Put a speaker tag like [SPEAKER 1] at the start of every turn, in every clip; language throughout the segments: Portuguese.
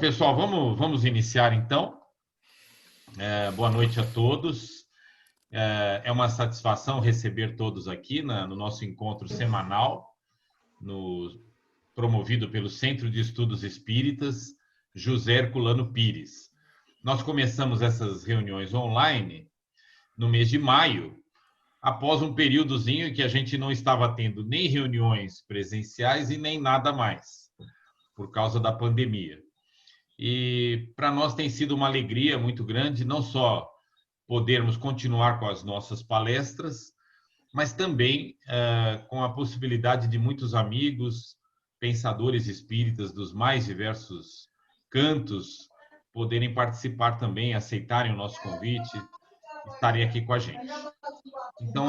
[SPEAKER 1] pessoal, vamos iniciar então. Boa noite a todos. É uma satisfação receber todos aqui no nosso encontro semanal, promovido pelo Centro de Estudos Espíritas José Herculano Pires. Nós começamos essas reuniões online no mês de maio, após um períodozinho em que a gente não estava tendo nem reuniões presenciais e nem nada mais, por causa da pandemia. E para nós tem sido uma alegria muito grande, não só podermos continuar com as nossas palestras, mas também com a possibilidade de muitos amigos, pensadores espíritas dos mais diversos cantos, poderem participar também, aceitarem o nosso convite, estarem aqui com a gente. Então,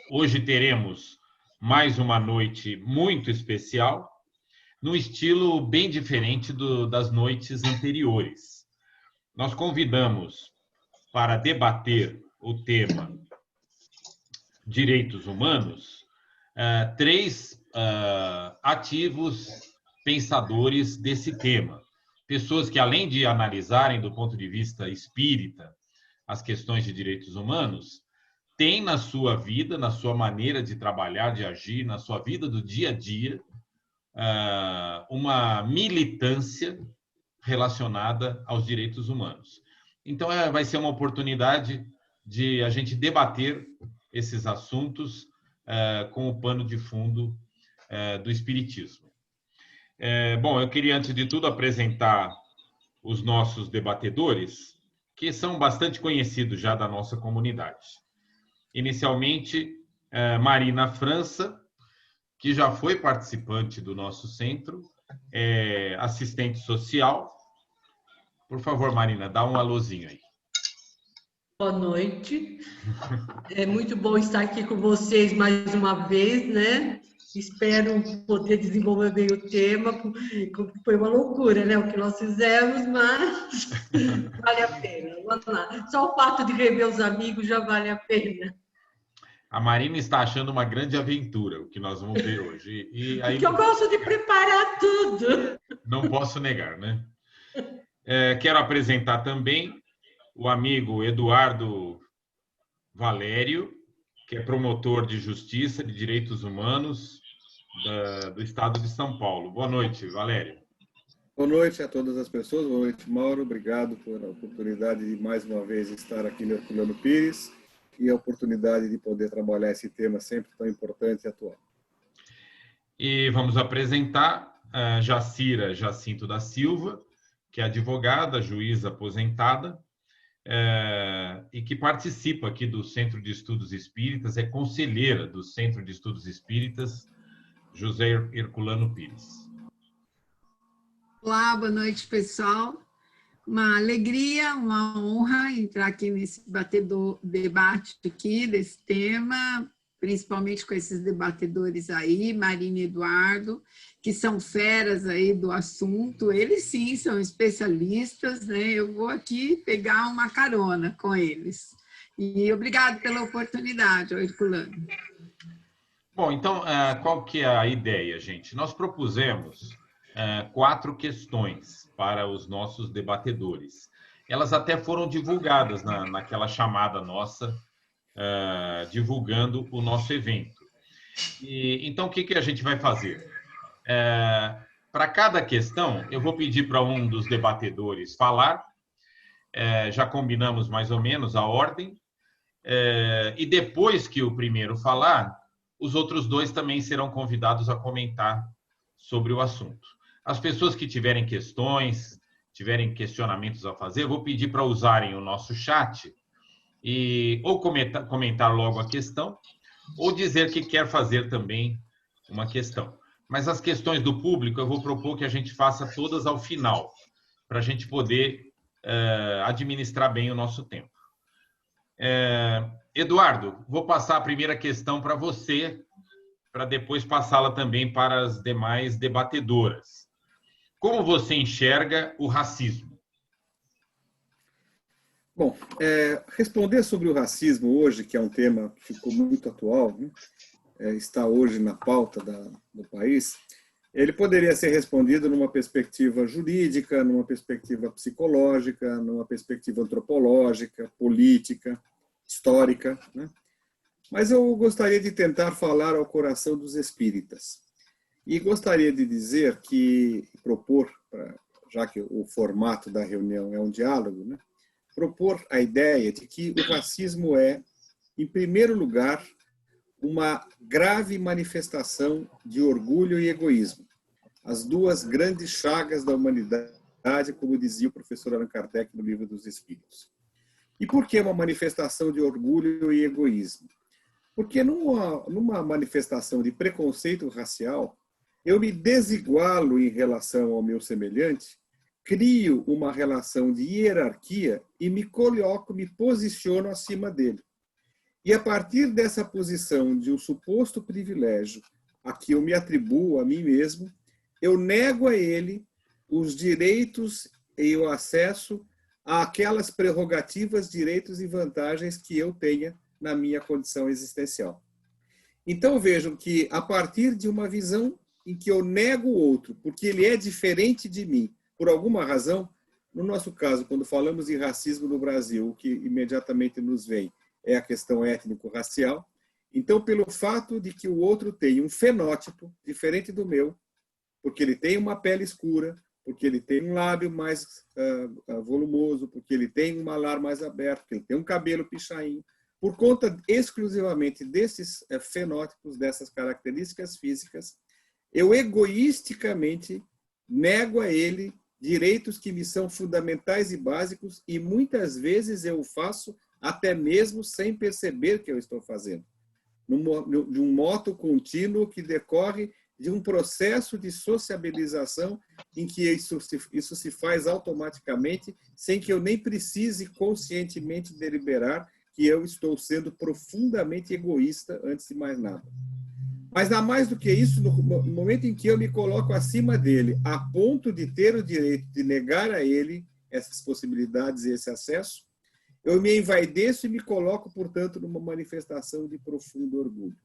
[SPEAKER 1] hoje teremos mais uma noite muito especial, num estilo bem diferente das noites anteriores. Nós convidamos para debater o tema direitos humanos, três ativos pensadores desse tema. Pessoas que, além de analisarem do ponto de vista espírita as questões de direitos humanos, têm na sua vida, na sua maneira de trabalhar, de agir, na sua vida do dia a dia, uma militância relacionada aos direitos humanos. Então, vai ser uma oportunidade de a gente debater esses assuntos com o pano de fundo do Espiritismo. Bom, eu queria, antes de tudo, apresentar os nossos debatedores, que são bastante conhecidos já da nossa comunidade. Inicialmente, Marina França, que já foi participante do nosso centro, assistente social. Por favor, Marina, dá um alôzinho aí.
[SPEAKER 2] Boa noite. É muito bom estar aqui com vocês mais uma vez, né? Espero poder desenvolver bem o tema. Foi uma loucura, né? O que nós fizemos, mas vale a pena. Vamos lá. Só o fato de rever os amigos já vale a pena.
[SPEAKER 1] A Marina está achando uma grande aventura, o que nós vamos ver hoje. E aí,
[SPEAKER 2] porque eu gosto de preparar tudo.
[SPEAKER 1] Não posso negar, né? Quero apresentar também o amigo Eduardo Valério, que é promotor de justiça de direitos humanos do Estado de São Paulo. Boa noite, Valério.
[SPEAKER 3] Boa noite a todas as pessoas. Boa noite, Mauro. Obrigado pela oportunidade de, mais uma vez, estar aqui no Herculano Pires e a oportunidade de poder trabalhar esse tema sempre tão importante e atual.
[SPEAKER 1] E vamos apresentar a Jacira Jacinto da Silva, que é advogada, juíza aposentada, e que participa aqui do Centro de Estudos Espíritas, é conselheira do Centro de Estudos Espíritas José Herculano Pires.
[SPEAKER 4] Olá, boa noite, pessoal. Uma alegria, uma honra entrar aqui nesse debate aqui desse tema, principalmente com esses debatedores aí, Marina e Eduardo, que são feras aí do assunto. Eles sim são especialistas, né? Eu vou aqui pegar uma carona com eles. E obrigado pela oportunidade, Herculano.
[SPEAKER 1] Bom, então, qual que é a ideia, gente? Nós propusemos 4 questões para os nossos debatedores. Elas até foram divulgadas naquela chamada nossa, divulgando o nosso evento. Então, o que a gente vai fazer? Para cada questão, eu vou pedir para um dos debatedores falar, já combinamos mais ou menos a ordem, e depois que o primeiro falar, os outros 2 também serão convidados a comentar sobre o assunto. As pessoas que tiverem questões, tiverem questionamentos a fazer, eu vou pedir para usarem o nosso chat e ou comentar logo a questão, ou dizer que quer fazer também uma questão. Mas as questões do público eu vou propor que a gente faça todas ao final, para a gente poder administrar bem o nosso tempo. Eduardo, vou passar a primeira questão para você, para depois passá-la também para as demais debatedoras. Como você enxerga o racismo?
[SPEAKER 3] Bom, responder sobre o racismo hoje, que é um tema que ficou muito atual, né? Está hoje na pauta do país, Ele poderia ser respondido numa perspectiva jurídica, numa perspectiva psicológica, numa perspectiva antropológica, política, histórica, né? Mas eu gostaria de tentar falar ao coração dos espíritas. E gostaria de dizer que, propor, já que o formato da reunião é um diálogo, né? Propor a ideia de que o racismo é, em primeiro lugar, uma grave manifestação de orgulho e egoísmo. As duas grandes chagas da humanidade, como dizia o professor Allan Kardec no Livro dos Espíritos. E por que uma manifestação de orgulho e egoísmo? Porque numa manifestação de preconceito racial, eu me desigualo em relação ao meu semelhante, crio uma relação de hierarquia e me coloco, me posiciono acima dele. E a partir dessa posição de um suposto privilégio a que eu me atribuo a mim mesmo, eu nego a ele os direitos e o acesso àquelas prerrogativas, direitos e vantagens que eu tenha na minha condição existencial. Então vejam que a partir de uma visão em que eu nego o outro, porque ele é diferente de mim, por alguma razão, no nosso caso, quando falamos de racismo no Brasil, o que imediatamente nos vem é a questão étnico-racial. Então, pelo fato de que o outro tem um fenótipo diferente do meu, porque ele tem uma pele escura, porque ele tem um lábio mais volumoso, porque ele tem um malar mais aberto, porque ele tem um cabelo pichain, por conta exclusivamente desses fenótipos, dessas características físicas, eu egoisticamente nego a ele direitos que me são fundamentais e básicos, e muitas vezes eu o faço até mesmo sem perceber que eu estou fazendo. De um modo contínuo que decorre de um processo de sociabilização em que isso se faz automaticamente, sem que eu nem precise conscientemente deliberar que eu estou sendo profundamente egoísta antes de mais nada. Mas, a mais do que isso, no momento em que eu me coloco acima dele, a ponto de ter o direito de negar a ele essas possibilidades e esse acesso, eu me envaideço e me coloco, portanto, numa manifestação de profundo orgulho.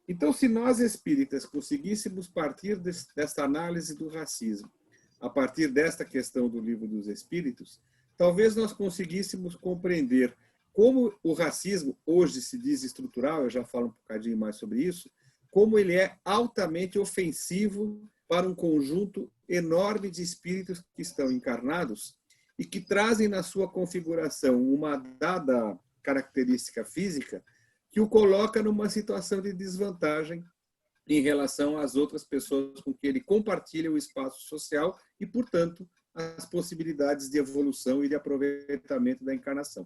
[SPEAKER 3] Então, se nós espíritas conseguíssemos partir desta análise do racismo, a partir desta questão do Livro dos Espíritos, talvez nós conseguíssemos compreender como o racismo, hoje se diz estrutural, eu já falo um bocadinho mais sobre isso, como ele é altamente ofensivo para um conjunto enorme de espíritos que estão encarnados e que trazem na sua configuração uma dada característica física que o coloca numa situação de desvantagem em relação às outras pessoas com que ele compartilha o espaço social e, portanto, as possibilidades de evolução e de aproveitamento da encarnação.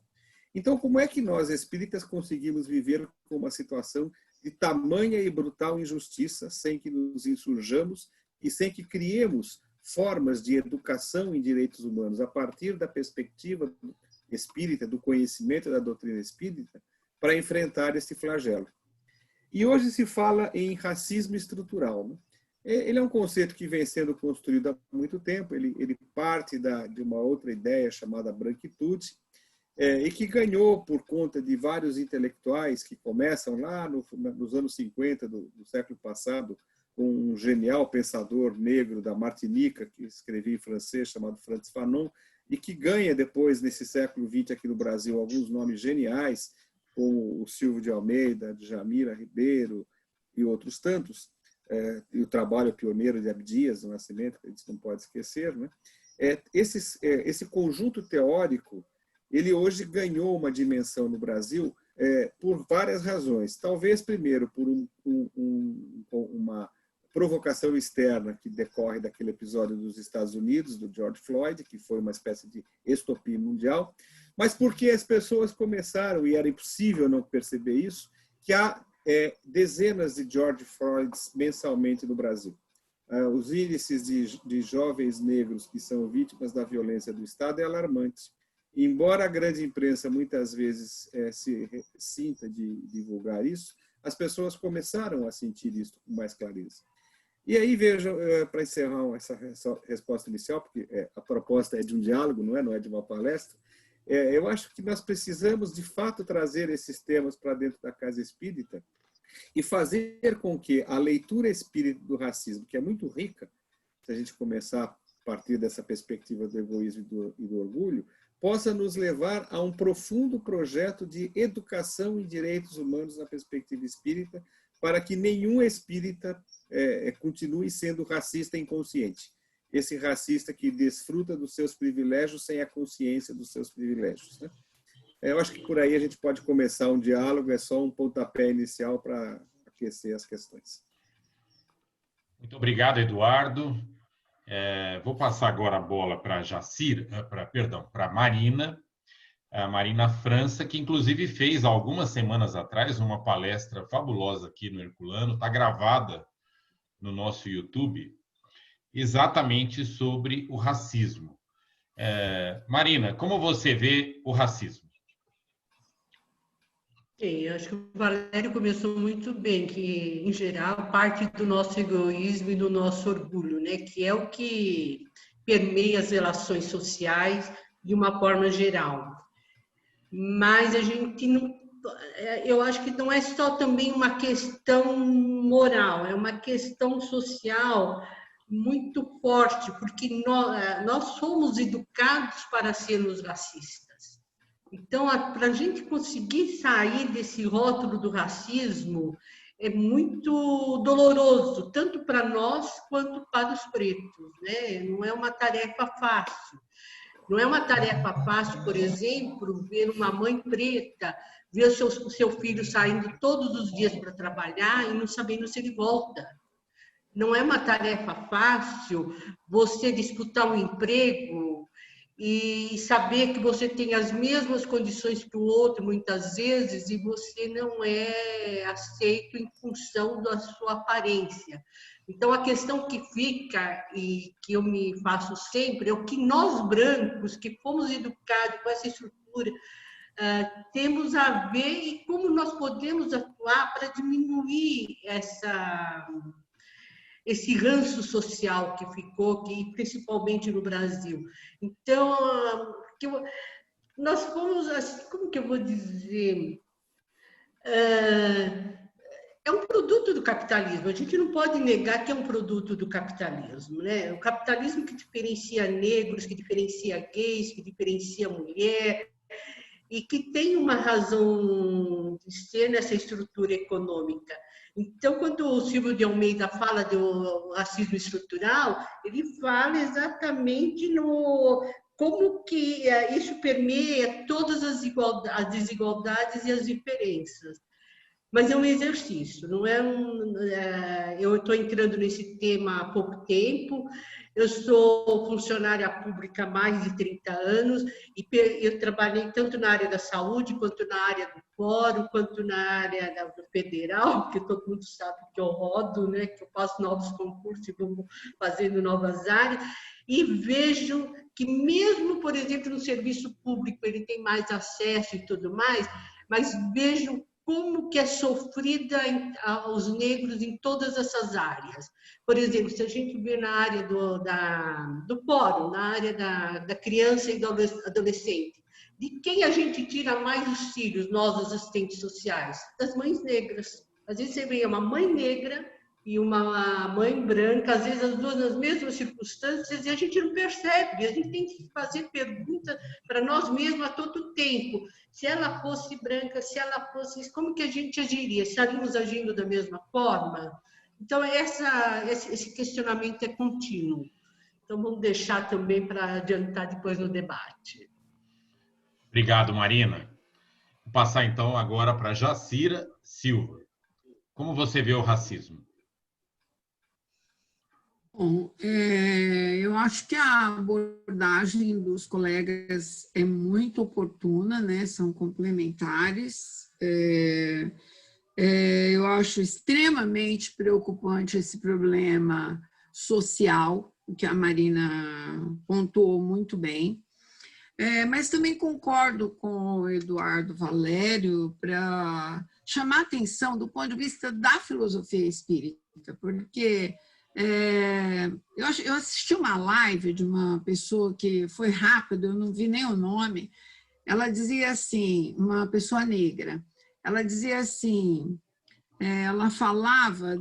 [SPEAKER 3] Então, como é que nós, espíritas, conseguimos viver com uma situação de tamanha e brutal injustiça sem que nos insurjamos e sem que criemos formas de educação em direitos humanos a partir da perspectiva espírita, do conhecimento da doutrina espírita, para enfrentar esse flagelo? E hoje se fala em racismo estrutural, né? Ele é um conceito que vem sendo construído há muito tempo, ele parte de uma outra ideia chamada branquitude, e que ganhou por conta de vários intelectuais que começam lá nos anos 50 do século passado, com um genial pensador negro da Martinica, que escrevia em francês, chamado Frantz Fanon, e que ganha depois, nesse século XX, aqui no Brasil, alguns nomes geniais, como o Silvio de Almeida, Djamila Ribeiro e outros tantos, e o trabalho pioneiro de Abdias do Nascimento, que a gente não pode esquecer, né? Esse conjunto teórico, ele hoje ganhou uma dimensão no Brasil por várias razões. Talvez, primeiro, por uma provocação externa que decorre daquele episódio dos Estados Unidos, do George Floyd, que foi uma espécie de estopim mundial, mas porque as pessoas começaram, e era impossível não perceber isso, que há dezenas de George Floyds mensalmente no Brasil. Os índices de jovens negros que são vítimas da violência do Estado é alarmante. Embora a grande imprensa muitas vezes se sinta de divulgar isso, as pessoas começaram a sentir isso com mais clareza. E aí, vejam, para encerrar essa resposta inicial, porque a proposta é de um diálogo, não é de uma palestra, eu acho que nós precisamos, de fato, trazer esses temas para dentro da casa espírita, e fazer com que a leitura espírita do racismo, que é muito rica, se a gente começar a partir dessa perspectiva do egoísmo e do orgulho, possa nos levar a um profundo projeto de educação em direitos humanos na perspectiva espírita, para que nenhum espírita continue sendo racista inconsciente. Esse racista que desfruta dos seus privilégios sem a consciência dos seus privilégios, né? Eu acho que por aí a gente pode começar um diálogo, é só um pontapé inicial para aquecer as questões.
[SPEAKER 1] Muito obrigado, Eduardo. Vou passar agora a bola para para Marina, a Marina França, que inclusive fez algumas semanas atrás uma palestra fabulosa aqui no Herculano, está gravada no nosso YouTube, exatamente sobre o racismo. Marina, como você vê o racismo?
[SPEAKER 2] Sim, acho que o Valério começou muito bem, que, em geral, parte do nosso egoísmo e do nosso orgulho, né? Que é o que permeia as relações sociais de uma forma geral. Mas a gente não... Eu acho que não é só também uma questão moral, é uma questão social muito forte, porque nós somos educados para sermos racistas. Então, para a gente conseguir sair desse rótulo do racismo, é muito doloroso, tanto para nós quanto para os pretos, né? Não é uma tarefa fácil. Não é uma tarefa fácil, por exemplo, ver uma mãe preta, ver o seu filho saindo todos os dias para trabalhar e não sabendo se ele volta. Não é uma tarefa fácil você disputar um emprego e saber que você tem as mesmas condições que o outro, muitas vezes, e você não é aceito em função da sua aparência. Então, a questão que fica, e que eu me faço sempre, é o que nós brancos, que fomos educados com essa estrutura, temos a ver e como nós podemos atuar para diminuir esse ranço social que ficou aqui, principalmente no Brasil. Então, nós fomos, assim, como que eu vou dizer? É um produto do capitalismo. A gente não pode negar que é um produto do capitalismo, né? O capitalismo que diferencia negros, que diferencia gays, que diferencia mulher, e que tem uma razão de ser nessa estrutura econômica. Então, quando o Silvio de Almeida fala do racismo estrutural, ele fala exatamente como que isso permeia todas as desigualdades e as diferenças. Mas é um exercício, não é eu estou entrando nesse tema há pouco tempo, eu sou funcionária pública há mais de 30 anos e eu trabalhei tanto na área da saúde, quanto na área do fórum, quanto na área do federal, porque todo mundo sabe que eu rodo, né, que eu faço novos concursos e vou fazendo novas áreas, e vejo que mesmo, por exemplo, no serviço público ele tem mais acesso e tudo mais, mas vejo como que é sofrida aos negros em todas essas áreas. Por exemplo, se a gente vê na área do fórum, na área da criança e do adolescente, de quem a gente tira mais os filhos, nós, os assistentes sociais? Das mães negras. Às vezes você vê uma mãe negra e uma mãe branca, às vezes as duas nas mesmas circunstâncias, e a gente não percebe. A gente tem que fazer perguntas para nós mesmos a todo tempo. Se ela fosse branca, se ela fosse... Como que a gente agiria? Estaríamos agindo da mesma forma? Então, esse questionamento é contínuo. Então, vamos deixar também para adiantar depois no debate.
[SPEAKER 1] Obrigado, Marina. Vou passar, então, agora para Jacira Silva. Como você vê o racismo?
[SPEAKER 4] Bom, eu acho que a abordagem dos colegas é muito oportuna, né? São complementares. Eu acho extremamente preocupante esse problema social, que a Marina pontuou muito bem. Mas também concordo com o Eduardo Valério para chamar atenção do ponto de vista da filosofia espírita, porque eu assisti uma live de uma pessoa que foi rápido, eu não vi nem o nome. Ela dizia assim, uma pessoa negra, ela dizia assim: ela falava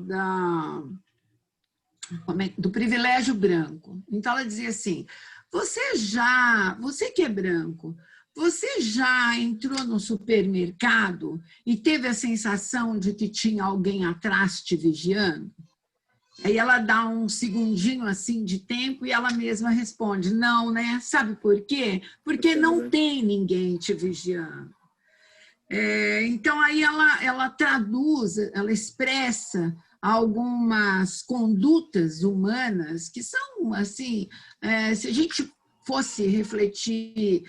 [SPEAKER 4] do privilégio branco. Então, ela dizia assim, você que é branco, você já entrou no supermercado e teve a sensação de que tinha alguém atrás te vigiando? Aí ela dá um segundinho assim de tempo e ela mesma responde, não, né? Sabe por quê? Porque não tem ninguém te vigiando. Então, aí ela traduz, ela expressa algumas condutas humanas que são, assim, se a gente fosse refletir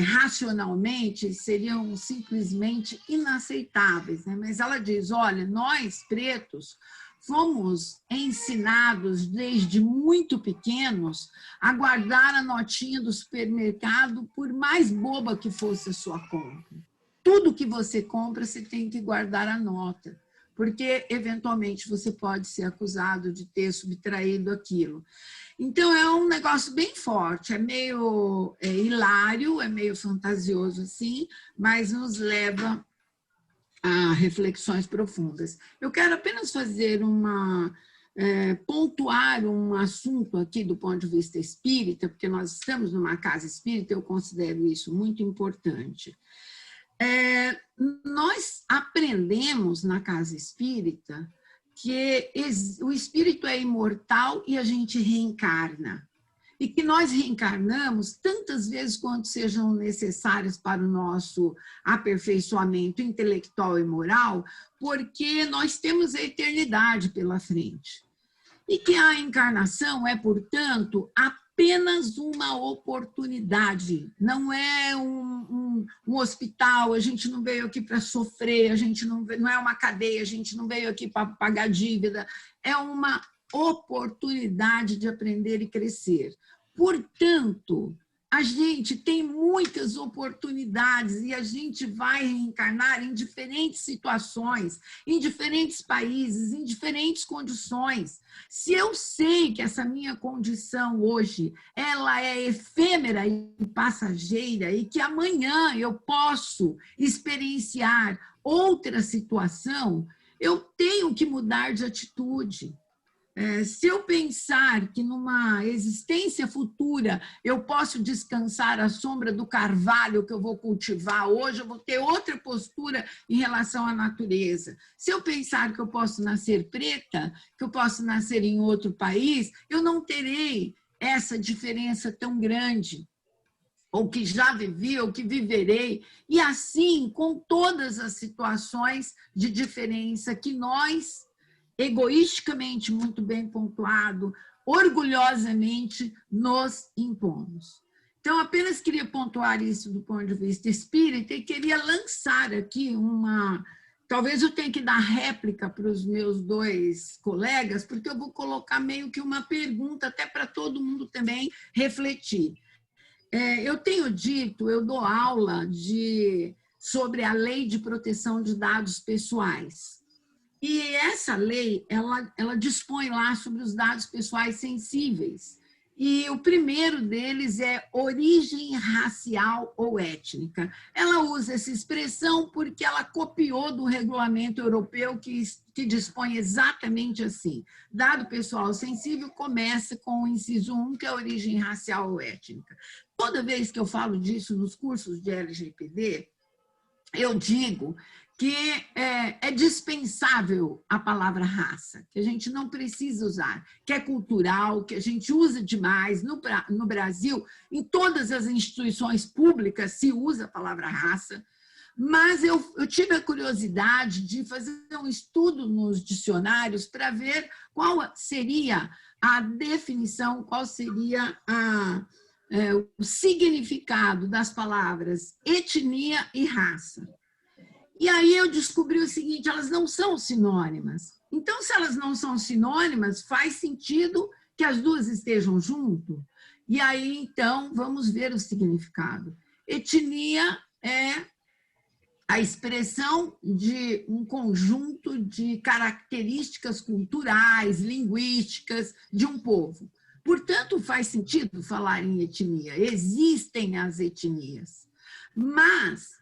[SPEAKER 4] racionalmente, seriam simplesmente inaceitáveis, né? Mas ela diz, olha, nós pretos fomos ensinados desde muito pequenos a guardar a notinha do supermercado, por mais boba que fosse a sua compra. Tudo que você compra, você tem que guardar a nota, porque eventualmente você pode ser acusado de ter subtraído aquilo. Então, é um negócio bem forte, é meio hilário, é meio fantasioso assim, mas nos leva a reflexões profundas. Eu quero apenas fazer pontuar um assunto aqui do ponto de vista espírita, porque nós estamos numa casa espírita, eu considero isso muito importante. Nós aprendemos na casa espírita que o espírito é imortal e a gente reencarna. E que nós reencarnamos tantas vezes quanto sejam necessárias para o nosso aperfeiçoamento intelectual e moral, porque nós temos a eternidade pela frente. E que a encarnação é, portanto, apenas uma oportunidade, não é um hospital, a gente não veio aqui para sofrer, a gente não é uma cadeia, a gente não veio aqui para pagar dívida, é uma oportunidade de aprender e crescer. Portanto, a gente tem muitas oportunidades e a gente vai reencarnar em diferentes situações, em diferentes países, em diferentes condições. Se eu sei que essa minha condição hoje ela é efêmera e passageira e que amanhã eu posso experienciar outra situação, eu tenho que mudar de atitude. Se eu pensar que numa existência futura eu posso descansar à sombra do carvalho que eu vou cultivar hoje, eu vou ter outra postura em relação à natureza. Se eu pensar que eu posso nascer preta, que eu posso nascer em outro país, eu não terei essa diferença tão grande, ou que já vivi, ou que viverei, e assim com todas as situações de diferença que nós egoisticamente, muito bem pontuado, orgulhosamente nos impomos. Então, apenas queria pontuar isso do ponto de vista espírita e queria lançar aqui talvez eu tenha que dar réplica para os meus dois colegas, porque eu vou colocar meio que uma pergunta até para todo mundo também refletir. Eu tenho dito, eu dou aula sobre a Lei de Proteção de Dados Pessoais. E essa lei, ela dispõe lá sobre os dados pessoais sensíveis. E o primeiro deles é origem racial ou étnica. Ela usa essa expressão porque ela copiou do regulamento europeu que dispõe exatamente assim. Dado pessoal sensível começa com o inciso 1, que é a origem racial ou étnica. Toda vez que eu falo disso nos cursos de LGPD, eu digo que é dispensável a palavra raça, que a gente não precisa usar, que é cultural, que a gente usa demais. No Brasil, em todas as instituições públicas se usa a palavra raça, mas eu tive a curiosidade de fazer um estudo nos dicionários para ver qual seria a definição, qual seria o significado das palavras etnia e raça. E aí eu descobri o seguinte, elas não são sinônimas. Então, se elas não são sinônimas, faz sentido que as duas estejam junto. E aí, então, vamos ver o significado. Etnia é a expressão de um conjunto de características culturais, linguísticas de um povo. Portanto, faz sentido falar em etnia. Existem as etnias. Mas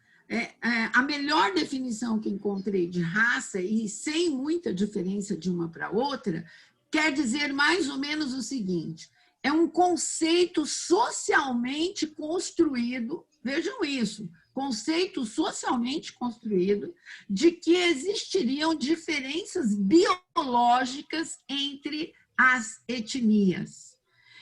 [SPEAKER 4] A melhor definição que encontrei de raça, e sem muita diferença de uma para outra, quer dizer mais ou menos o seguinte: é um conceito socialmente construído, vejam isso, conceito socialmente construído de que existiriam diferenças biológicas entre as etnias.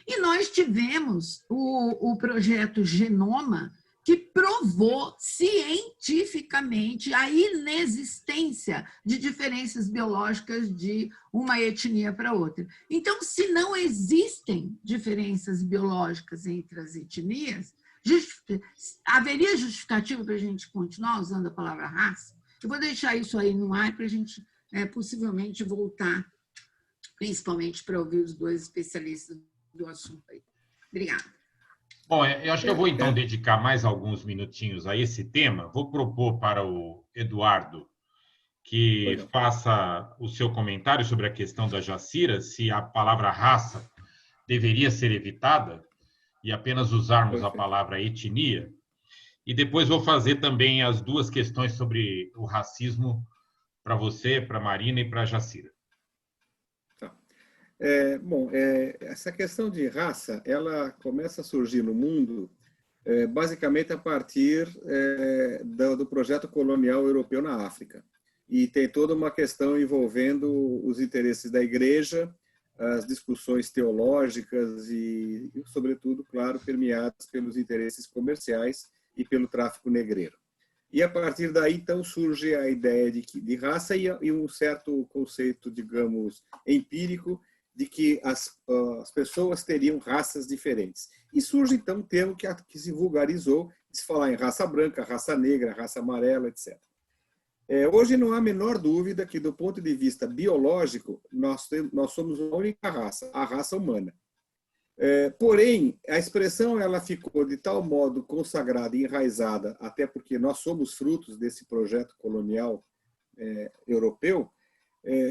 [SPEAKER 4] E nós tivemos o projeto Genoma, que provou cientificamente a inexistência de diferenças biológicas de uma etnia para outra. Então, se não existem diferenças biológicas entre as etnias, haveria justificativa para a gente continuar usando a palavra raça? Eu vou deixar isso aí no ar para a gente possivelmente voltar, principalmente para ouvir os dois especialistas do assunto aí. Obrigada.
[SPEAKER 1] Bom, eu acho que eu vou, então, dedicar mais alguns minutinhos a esse tema. Vou propor para o Eduardo que faça o seu comentário sobre a questão da Jacira, se a palavra raça deveria ser evitada e apenas usarmos a palavra etnia. E depois vou fazer também as duas questões sobre o racismo para você, para a Marina e para a Jacira.
[SPEAKER 3] Essa questão de raça, ela começa a surgir no mundo basicamente a partir do projeto colonial europeu na África. E tem toda uma questão envolvendo os interesses da igreja, as discussões teológicas e, sobretudo, claro, permeadas pelos interesses comerciais e pelo tráfico negreiro. E, a partir daí, então, surge a ideia de raça e um certo conceito, digamos, empírico, de que as pessoas teriam raças diferentes. E surge, então, um termo que se vulgarizou, de se falar em raça branca, raça negra, raça amarela, etc. Hoje não há a menor dúvida que, do ponto de vista biológico, nós somos uma única raça, a raça humana. Porém, a expressão ela ficou de tal modo consagrada e enraizada, até porque nós somos frutos desse projeto colonial europeu,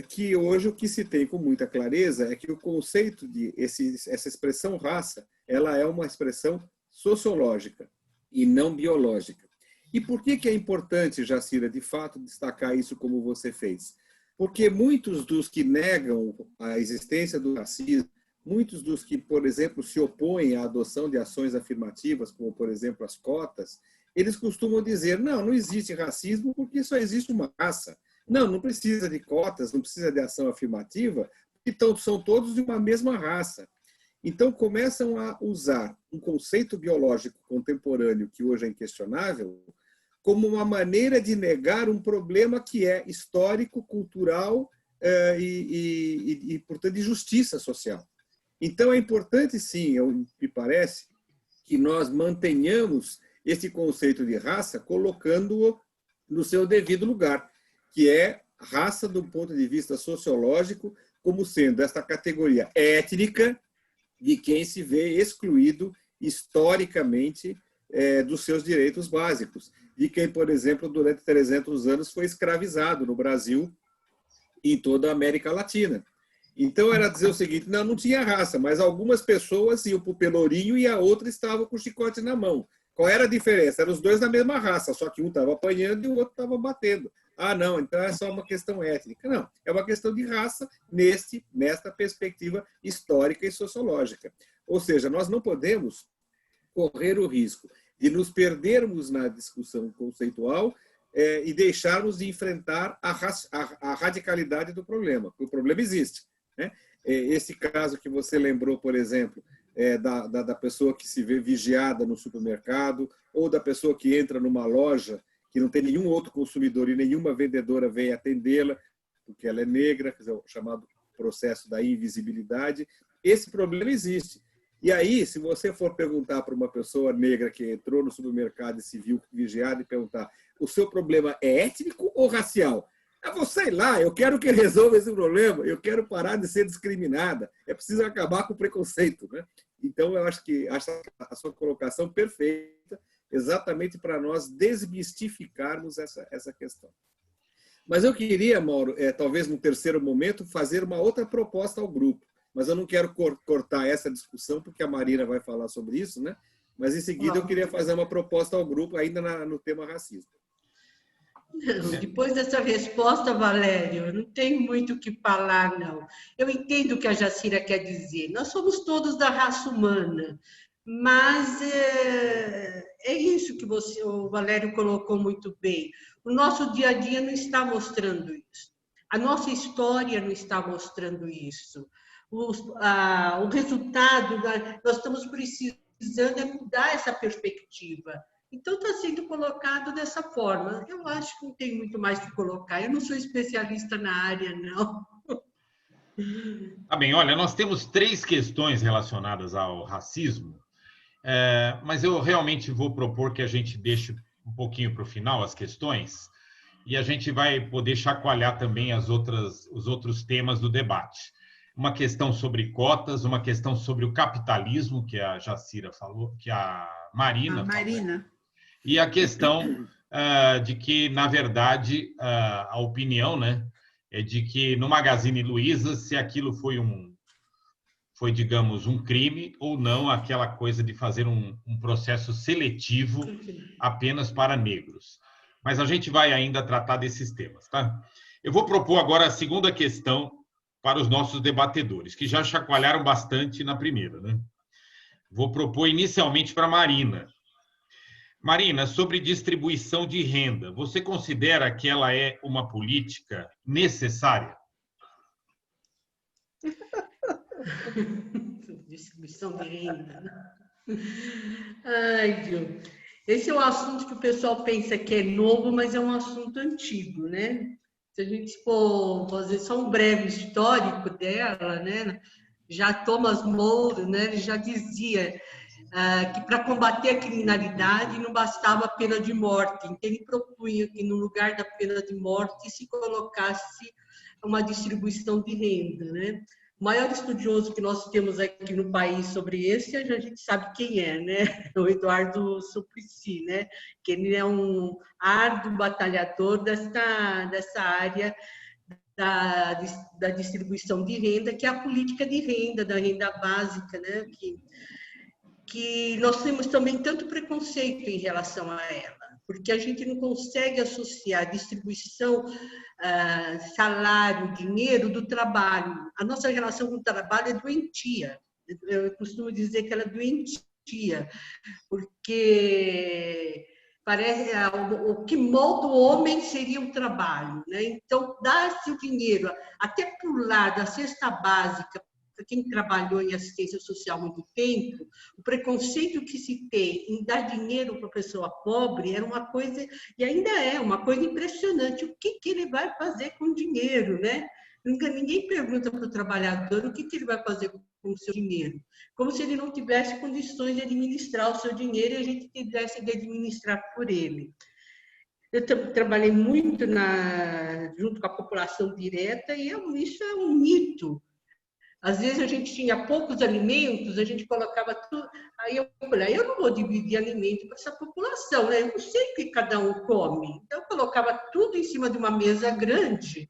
[SPEAKER 3] que hoje o que se tem com muita clareza é que o conceito de essa expressão raça, ela é uma expressão sociológica e não biológica. E por que é importante, Jacira, de fato, destacar isso como você fez? Porque muitos dos que negam a existência do racismo, muitos dos que, por exemplo, se opõem à adoção de ações afirmativas, como, por exemplo, as cotas, eles costumam dizer, não existe racismo porque só existe uma raça. Não precisa de cotas, não precisa de ação afirmativa, então são todos de uma mesma raça. Então começam a usar um conceito biológico contemporâneo, que hoje é inquestionável, como uma maneira de negar um problema que é histórico, cultural e portanto, de justiça social. Então é importante, sim, me parece, que nós mantenhamos esse conceito de raça colocando-o no seu devido lugar, que é raça do ponto de vista sociológico, como sendo esta categoria étnica de quem se vê excluído historicamente dos seus direitos básicos, de quem, por exemplo, durante 300 anos foi escravizado no Brasil e em toda a América Latina. Então, era dizer o seguinte, não tinha raça, mas algumas pessoas iam para o pelourinho e a outra estava com o chicote na mão. Qual era a diferença? Eram os dois da mesma raça, só que um estava apanhando e o outro estava batendo. Não, então é só uma questão étnica. Não, é uma questão de raça nesta perspectiva histórica e sociológica. Ou seja, nós não podemos correr o risco de nos perdermos na discussão conceitual e deixarmos de enfrentar a radicalidade do problema, porque o problema existe. Né? Esse caso que você lembrou, por exemplo, da pessoa que se vê vigiada no supermercado ou da pessoa que entra numa loja que não tem nenhum outro consumidor e nenhuma vendedora vem atendê-la, porque ela é negra, quer dizer, o chamado processo da invisibilidade. Esse problema existe. E aí, se você for perguntar para uma pessoa negra que entrou no supermercado e se viu vigiada e perguntar, o seu problema é étnico ou racial? Sei lá, eu quero que ele resolva esse problema, eu quero parar de ser discriminada, é preciso acabar com o preconceito. Né? Então, eu acho que a sua colocação perfeita, exatamente para nós desmistificarmos essa questão. Mas eu queria, Mauro, talvez no terceiro momento, fazer uma outra proposta ao grupo. Mas eu não quero cortar essa discussão, porque a Marina vai falar sobre isso, né? Mas em seguida eu queria fazer uma proposta ao grupo ainda no tema racismo.
[SPEAKER 2] Não, depois dessa resposta, Valério, eu não tenho muito o que falar, não. Eu entendo o que a Jacira quer dizer. Nós somos todos da raça humana, mas é isso que o Valério colocou muito bem. O nosso dia a dia não está mostrando isso. A nossa história não está mostrando isso. O resultado, nós estamos precisando é mudar essa perspectiva. Então, está sendo colocado dessa forma. Eu acho que não tem muito mais que colocar. Eu não sou especialista na área, não.
[SPEAKER 1] Tá bem, olha, nós temos 3 questões relacionadas ao racismo, mas eu realmente vou propor que a gente deixe um pouquinho para o final as questões e a gente vai poder chacoalhar também os outros temas do debate. Uma questão sobre cotas, uma questão sobre o capitalismo, que a Jacira falou, que a Marina falou. E a questão de que, na verdade, a opinião, né, é de que no Magazine Luiza, se aquilo foi, digamos, um crime ou não, aquela coisa de fazer um processo seletivo apenas para negros. Mas a gente vai ainda tratar desses temas, tá? Eu vou propor agora a segunda questão para os nossos debatedores, que já chacoalharam bastante na primeira, né? Vou propor inicialmente para a Marina. Marina, sobre distribuição de renda, você considera que ela é uma política necessária?
[SPEAKER 2] Distribuição de renda, né? Ai, Deus. Esse é um assunto que o pessoal pensa que é novo, mas é um assunto antigo, né? Se a gente for fazer só um breve histórico dela, né? Já Thomas More, né? Ele já dizia que para combater a criminalidade não bastava a pena de morte. Então, ele propunha que, no lugar da pena de morte, se colocasse uma distribuição de renda, né? O maior estudioso que nós temos aqui no país sobre esse, a gente sabe quem é, né? O Eduardo Suplicy, né? Que ele é um árduo batalhador dessa área da distribuição de renda, que é a política de renda, da renda básica, né? Que nós temos também tanto preconceito em relação a ela, porque a gente não consegue associar distribuição, salário, dinheiro do trabalho. A nossa relação com o trabalho é doentia. Eu costumo dizer que ela é doentia, porque parece o que molda o homem seria o trabalho, né? Então, dar-se o dinheiro, até pular da cesta básica, para quem trabalhou em assistência social há muito tempo, o preconceito que se tem em dar dinheiro para a pessoa pobre era uma coisa, e ainda é uma coisa impressionante. O que ele vai fazer com o dinheiro, né? Ninguém pergunta para o trabalhador o que ele vai fazer com o seu dinheiro. Como se ele não tivesse condições de administrar o seu dinheiro e a gente tivesse de administrar por ele. Eu trabalhei muito junto com a população direta e isso é um mito. Às vezes a gente tinha poucos alimentos, a gente colocava tudo. Aí eu falei, eu não vou dividir alimento para essa população, né? Eu não sei o que cada um come. Então eu colocava tudo em cima de uma mesa grande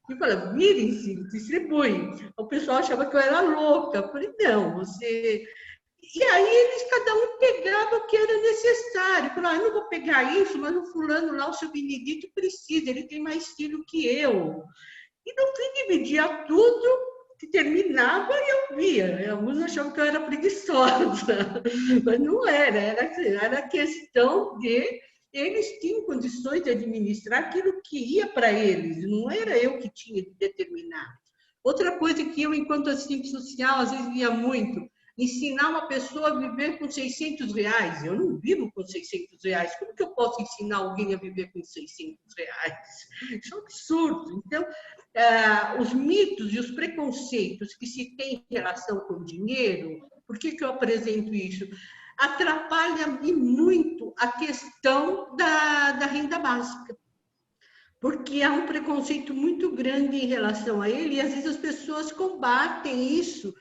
[SPEAKER 2] e falava, virem-se, distribui. O pessoal achava que eu era louca. Eu falei, não, você... E aí cada um pegava o que era necessário. Falava, eu não vou pegar isso, mas o fulano lá, o seu Benedito, precisa, ele tem mais filho que eu. E no fim dividia tudo, que terminava e eu via. Alguns achavam que eu era preguiçosa, mas não era questão de eles tinham condições de administrar aquilo que ia para eles, não era eu que tinha que determinar. Outra coisa que eu, enquanto assistente social, às vezes via muito, ensinar uma pessoa a viver com R$600. Eu não vivo com R$600. Como que eu posso ensinar alguém a viver com R$600? Isso é um absurdo. Então, os mitos e os preconceitos que se tem em relação com o dinheiro, por que eu apresento isso? Atrapalha muito a questão da renda básica. Porque há um preconceito muito grande em relação a ele e às vezes as pessoas combatem isso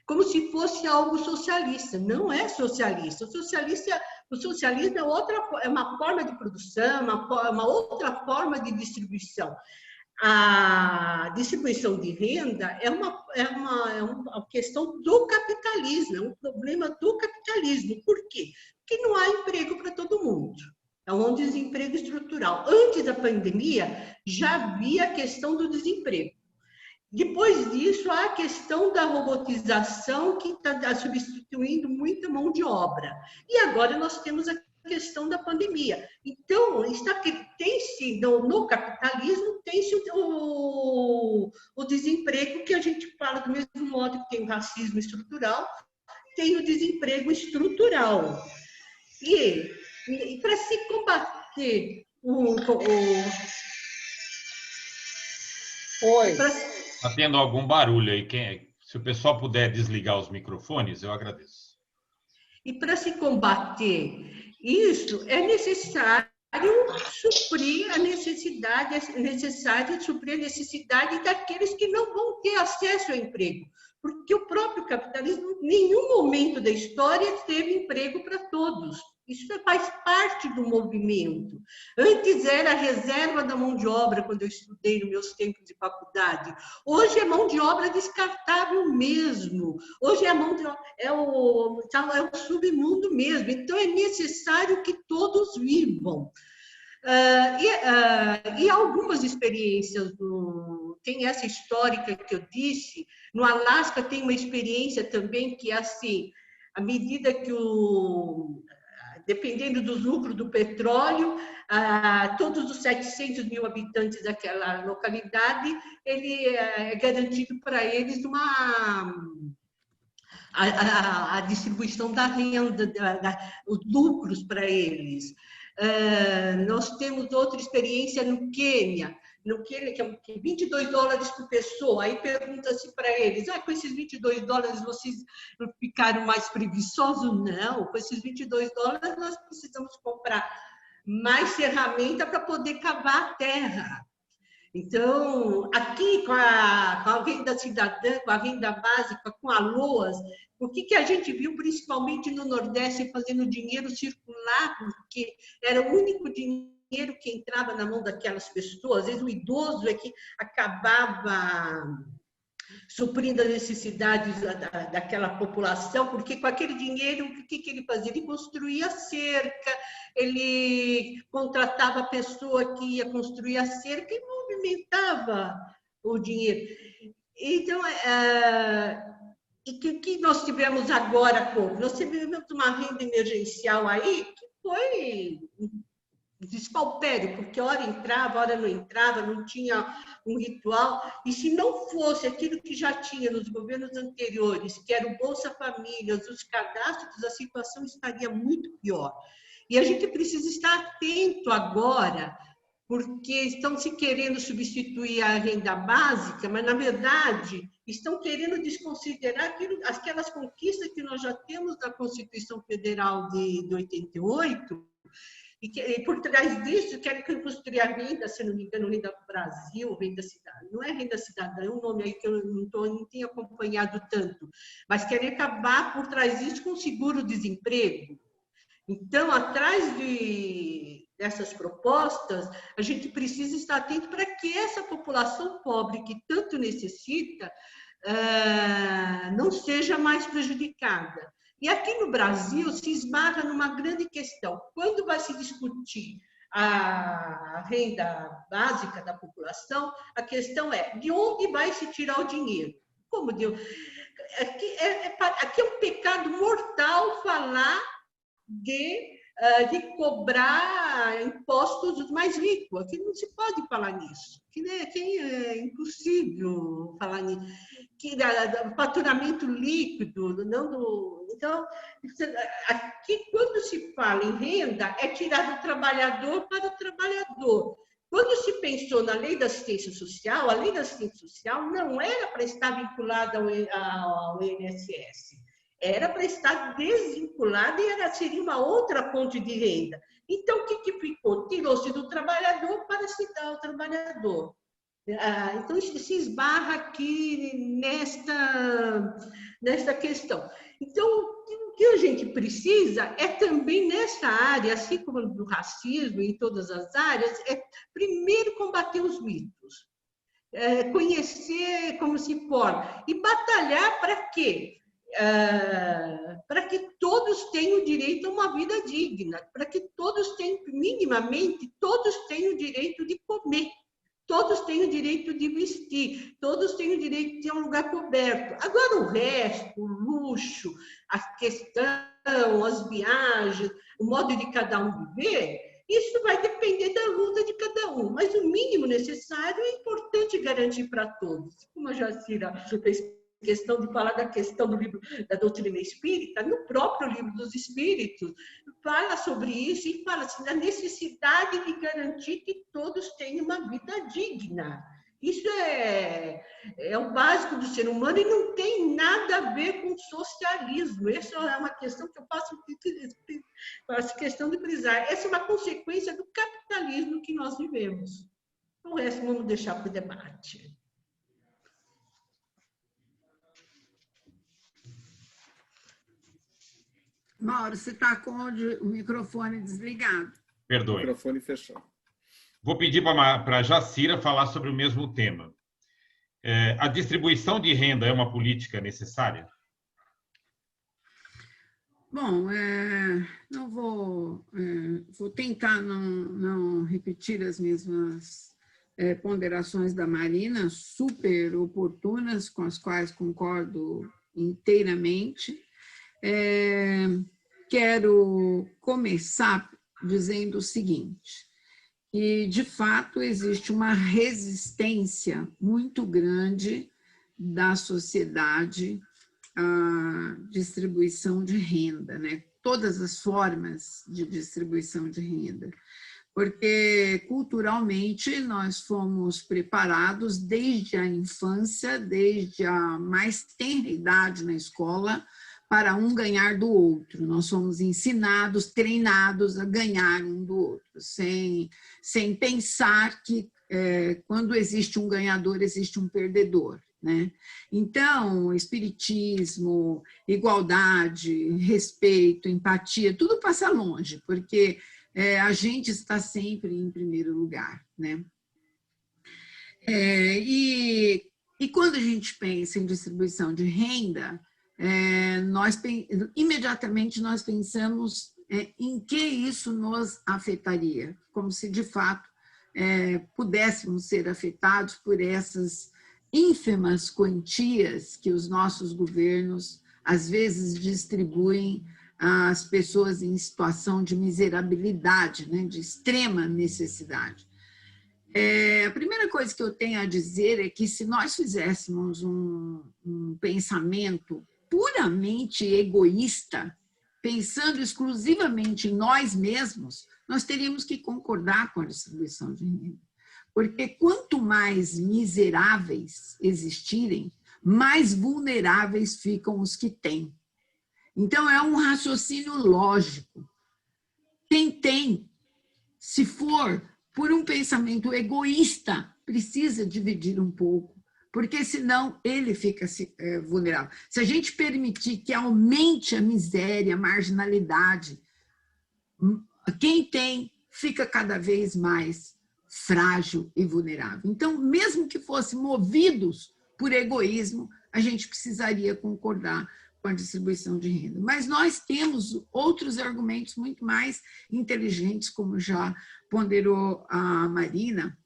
[SPEAKER 2] como se fosse algo socialista. Não é socialista. O socialismo é uma forma de produção, uma outra forma de distribuição. A distribuição de renda é uma questão do capitalismo, é um problema do capitalismo. Por quê? Porque não há emprego para todo mundo. É um desemprego estrutural. Antes da pandemia, já havia a questão do desemprego. Depois disso, há a questão da robotização, que está substituindo muita mão de obra. E agora nós temos a questão da pandemia. Então, tem-se, no capitalismo, tem-se o desemprego, que a gente fala do mesmo modo que tem o racismo estrutural, tem o desemprego estrutural. E para se combater
[SPEAKER 1] Está tendo algum barulho aí? Se o pessoal puder desligar os microfones, eu agradeço.
[SPEAKER 2] E para se combater isso, é necessário suprir a necessidade, daqueles que não vão ter acesso ao emprego. Porque o próprio capitalismo, em nenhum momento da história, teve emprego para todos. Isso faz parte do movimento. Antes era a reserva da mão de obra, quando eu estudei nos meus tempos de faculdade. Hoje é mão de obra descartável mesmo. Hoje é a mão de obra, é o submundo mesmo. Então, é necessário que todos vivam. E algumas experiências, tem essa histórica que eu disse, no Alasca tem uma experiência também que é assim, à medida que dependendo do lucro do petróleo, todos os 700 mil habitantes daquela localidade, ele é garantido para eles a distribuição da renda, os lucros para eles. Nós temos outra experiência no Quênia, que é $22 por pessoa. Aí pergunta-se para eles, com esses $22 vocês ficaram mais preguiçosos? Não, com esses $22 nós precisamos comprar mais ferramenta para poder cavar a terra. Então, aqui com a renda cidadã, com a renda básica, com a LOAS, o que a gente viu principalmente no Nordeste fazendo dinheiro circular, porque era o único dinheiro que entrava na mão daquelas pessoas, às vezes o idoso é que acabava suprindo as necessidades daquela população, porque com aquele dinheiro, o que ele fazia? Ele construía cerca, ele contratava a pessoa que ia construir a cerca e movimentava o dinheiro. Então, o que nós tivemos agora há pouco? Nós tivemos uma renda emergencial aí que foi despautério, porque hora entrava, hora não entrava, não tinha um ritual. E se não fosse aquilo que já tinha nos governos anteriores, que era o Bolsa Família, os cadastros, a situação estaria muito pior. E a gente precisa estar atento agora, porque estão se querendo substituir a renda básica, mas, na verdade, estão querendo desconsiderar aquelas conquistas que nós já temos da Constituição Federal de 88, e por trás disso, querem construir a renda, se não me engano, renda do Brasil, renda cidadã. Não é renda cidadã, é um nome aí que eu não tenho acompanhado tanto, mas querem acabar por trás disso com o seguro-desemprego. Então, atrás dessas propostas, a gente precisa estar atento para que essa população pobre que tanto necessita não seja mais prejudicada. E aqui no Brasil se esbarra numa grande questão. Quando vai se discutir a renda básica da população, a questão é de onde vai se tirar o dinheiro? Como Deus? Aqui é um pecado mortal falar de cobrar impostos dos mais ricos. Aqui não se pode falar nisso. Aqui é impossível falar nisso. Faturamento líquido, não do... Então, aqui, quando se fala em renda, é tirar do trabalhador para o trabalhador. Quando se pensou na lei da assistência social, a lei da assistência social não era para estar vinculada ao INSS. Era para estar desvinculada e seria uma outra fonte de renda. Então, o que ficou? Tirou-se do trabalhador para se dar ao trabalhador. Então, isso se esbarra aqui nesta questão. Então, o que a gente precisa é também nessa área, assim como do racismo, em todas as áreas, é primeiro combater os mitos, conhecer como se forma e batalhar para quê? para que todos tenham direito a uma vida digna, para que todos tenham, minimamente, todos tenham o direito de comer, todos têm o direito de vestir, todos têm o direito de ter um lugar coberto. Agora, o resto, o luxo, a questão, as viagens, o modo de cada um viver, isso vai depender da luta de cada um. Mas o mínimo necessário é importante garantir para todos. Como a Jacira fez questão de falar da questão do livro da doutrina espírita, no próprio livro dos Espíritos, fala sobre isso e fala assim, da necessidade de garantir que todos tenham uma vida digna. Isso é o básico do ser humano e não tem nada a ver com socialismo. Essa é uma questão que eu faço questão de frisar. Essa é uma consequência do capitalismo que nós vivemos. O resto vamos deixar para o debate.
[SPEAKER 4] Mauro, você está com o microfone desligado.
[SPEAKER 1] Perdoe.
[SPEAKER 3] Microfone fechado.
[SPEAKER 1] Vou pedir para a Jacira falar sobre o mesmo tema. A distribuição de renda é uma política necessária?
[SPEAKER 4] Bom, não vou tentar não repetir as mesmas ponderações da Marina, super oportunas, com as quais concordo inteiramente. Quero começar dizendo o seguinte, que, de fato, existe uma resistência muito grande da sociedade à distribuição de renda, né? Todas as formas de distribuição de renda, porque, culturalmente, nós fomos preparados desde a infância, desde a mais tenra idade na escola, para um ganhar do outro. Nós somos ensinados, treinados a ganhar um do outro, sem pensar que quando existe um ganhador, existe um perdedor, né? Então, espiritismo, igualdade, respeito, empatia, tudo passa longe, porque a gente está sempre em primeiro lugar, né? E quando a gente pensa em distribuição de renda, imediatamente nós pensamos em que isso nos afetaria, como se de fato pudéssemos ser afetados por essas ínfimas quantias que os nossos governos às vezes distribuem às pessoas em situação de miserabilidade, né, de extrema necessidade. A primeira coisa que eu tenho a dizer é que se nós fizéssemos um pensamento puramente egoísta, pensando exclusivamente em nós mesmos, nós teríamos que concordar com a distribuição de renda. Porque quanto mais miseráveis existirem, mais vulneráveis ficam os que têm. Então, é um raciocínio lógico. Quem tem, se for por um pensamento egoísta, precisa dividir um pouco, porque senão ele fica vulnerável. Se a gente permitir que aumente a miséria, a marginalidade, quem tem fica cada vez mais frágil e vulnerável. Então, mesmo que fosse movidos por egoísmo, a gente precisaria concordar com a distribuição de renda. Mas nós temos outros argumentos muito mais inteligentes, como já ponderou a Marina,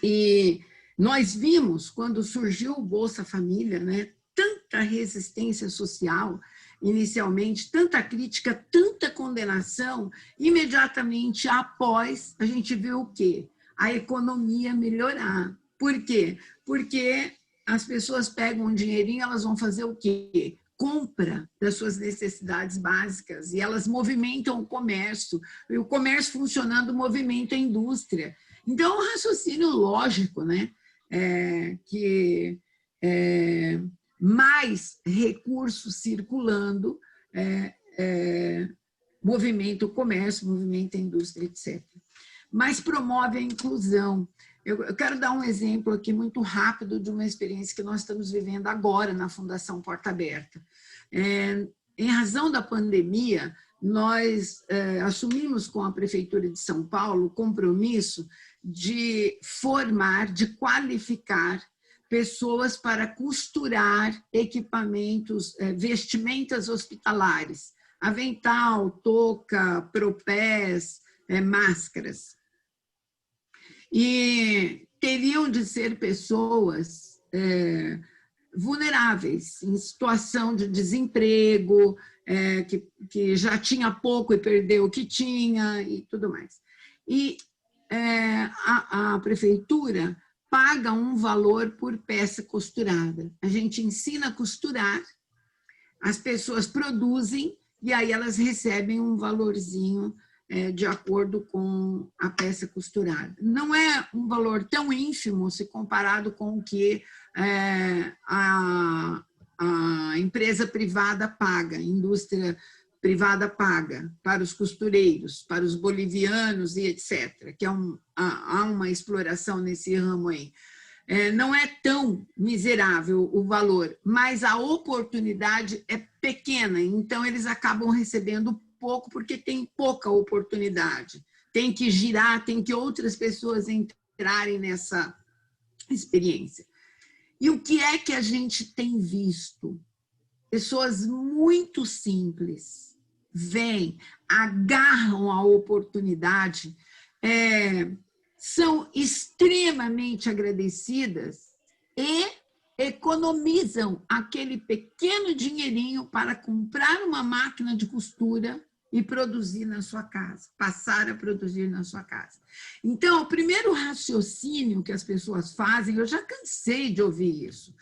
[SPEAKER 4] e nós vimos, quando surgiu o Bolsa Família, né, tanta resistência social, inicialmente, tanta crítica, tanta condenação, imediatamente após, a gente viu o quê? A economia melhorar. Por quê? Porque as pessoas pegam um dinheirinho, elas vão fazer o quê? Compra das suas necessidades básicas, e elas movimentam o comércio, e o comércio funcionando movimenta a indústria. Então, é um raciocínio lógico, né? Que mais recursos circulando movimenta o comércio, movimenta a indústria, etc. Mas promove a inclusão. Eu quero dar um exemplo aqui muito rápido de uma experiência que nós estamos vivendo agora na Fundação Porta Aberta. Em razão da pandemia, nós assumimos com a Prefeitura de São Paulo o compromisso de formar, de qualificar pessoas para costurar equipamentos, vestimentas hospitalares, avental, touca, propés, máscaras. E teriam de ser pessoas vulneráveis, em situação de desemprego, que já tinha pouco e perdeu o que tinha e tudo mais. E a prefeitura paga um valor por peça costurada. A gente ensina a costurar, as pessoas produzem e aí elas recebem um valorzinho de acordo com a peça costurada. Não é um valor tão ínfimo se comparado com o que a empresa privada paga, a indústria privada paga para os costureiros, para os bolivianos e etc., que há uma exploração nesse ramo aí. Não é tão miserável o valor, mas a oportunidade é pequena, então eles acabam recebendo pouco porque tem pouca oportunidade. Tem que girar, tem que outras pessoas entrarem nessa experiência. E o que é que a gente tem visto? Pessoas muito simples vêm, agarram a oportunidade, são extremamente agradecidas e economizam aquele pequeno dinheirinho para comprar uma máquina de costura e produzir na sua casa, passar a produzir na sua casa. Então, o primeiro raciocínio que as pessoas fazem, eu já cansei de ouvir isso.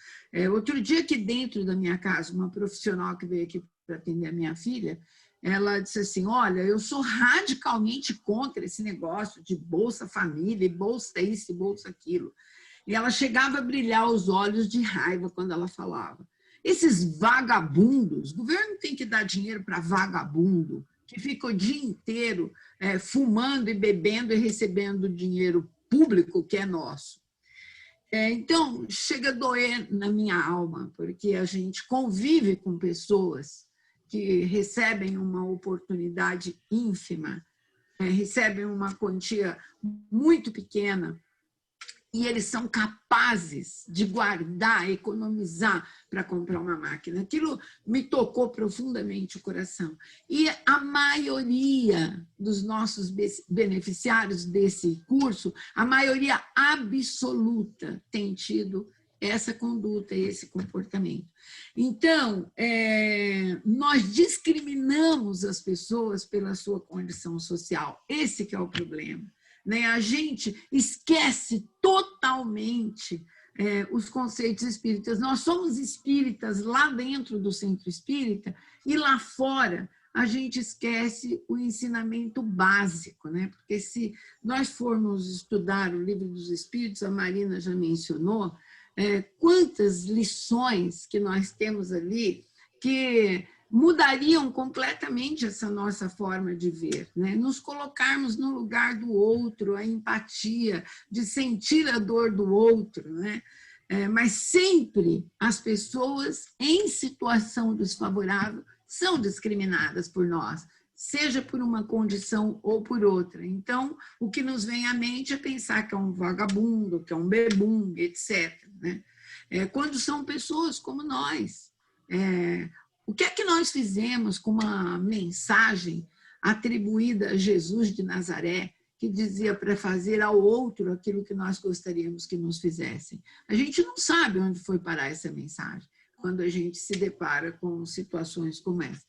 [SPEAKER 4] Outro dia aqui dentro da minha casa, uma profissional que veio aqui para atender a minha filha, ela disse assim, olha, eu sou radicalmente contra esse negócio de Bolsa Família, Bolsa isso e Bolsa aquilo. E ela chegava a brilhar os olhos de raiva quando ela falava. Esses vagabundos, o governo tem que dar dinheiro para vagabundo, que fica o dia inteiro fumando e bebendo e recebendo dinheiro público que é nosso. Então, chega a doer na minha alma, porque a gente convive com pessoas que recebem uma oportunidade ínfima, recebem uma quantia muito pequena, e eles são capazes de guardar, economizar para comprar uma máquina. Aquilo me tocou profundamente o coração. E a maioria dos nossos beneficiários desse curso, a maioria absoluta tem tido essa conduta, esse comportamento. Então, nós discriminamos as pessoas pela sua condição social. Esse que é o problema. A gente esquece totalmente os conceitos espíritas. Nós somos espíritas lá dentro do centro espírita e lá fora a gente esquece o ensinamento básico, porque se nós formos estudar o Livro dos Espíritos, a Marina já mencionou, quantas lições que nós temos ali que mudariam completamente essa nossa forma de ver, Nos colocarmos no lugar do outro, a empatia, de sentir a dor do outro, Mas sempre as pessoas em situação desfavorável são discriminadas por nós, seja por uma condição ou por outra. Então, o que nos vem à mente é pensar que é um vagabundo, que é um bebum, etc. Quando são pessoas como nós. O que é que nós fizemos com uma mensagem atribuída a Jesus de Nazaré, que dizia para fazer ao outro aquilo que nós gostaríamos que nos fizessem? A gente não sabe onde foi parar essa mensagem, quando a gente se depara com situações como essa.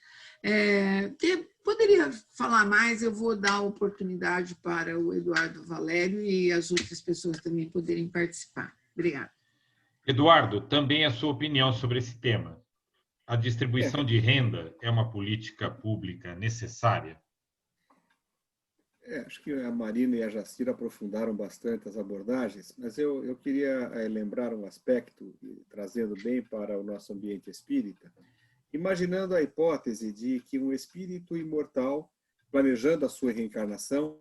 [SPEAKER 4] Poderia falar mais, eu vou dar a oportunidade para o Eduardo Valério e as outras pessoas também poderem participar. Obrigada.
[SPEAKER 1] Eduardo, também a sua opinião sobre esse tema. A distribuição de renda é uma política pública necessária?
[SPEAKER 3] Acho que a Marina e a Jacira aprofundaram bastante as abordagens, mas eu queria lembrar um aspecto, trazendo bem para o nosso ambiente espírita, imaginando a hipótese de que um espírito imortal, planejando a sua reencarnação,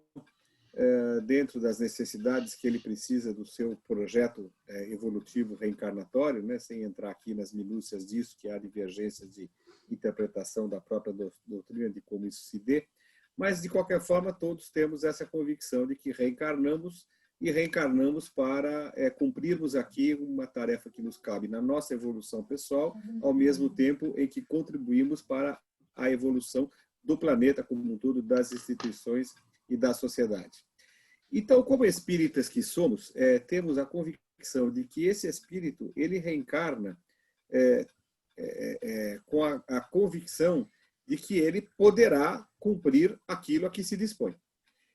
[SPEAKER 3] dentro das necessidades que ele precisa do seu projeto evolutivo reencarnatório, sem entrar aqui nas minúcias disso, que há divergência de interpretação da própria doutrina de como isso se dê, mas, de qualquer forma, todos temos essa convicção de que reencarnamos e reencarnamos para cumprirmos aqui uma tarefa que nos cabe na nossa evolução pessoal, ao mesmo tempo em que contribuímos para a evolução do planeta como um todo, das instituições e da sociedade. Então, como espíritas que somos, temos a convicção de que esse espírito ele reencarna com a convicção de que ele poderá cumprir aquilo a que se dispõe.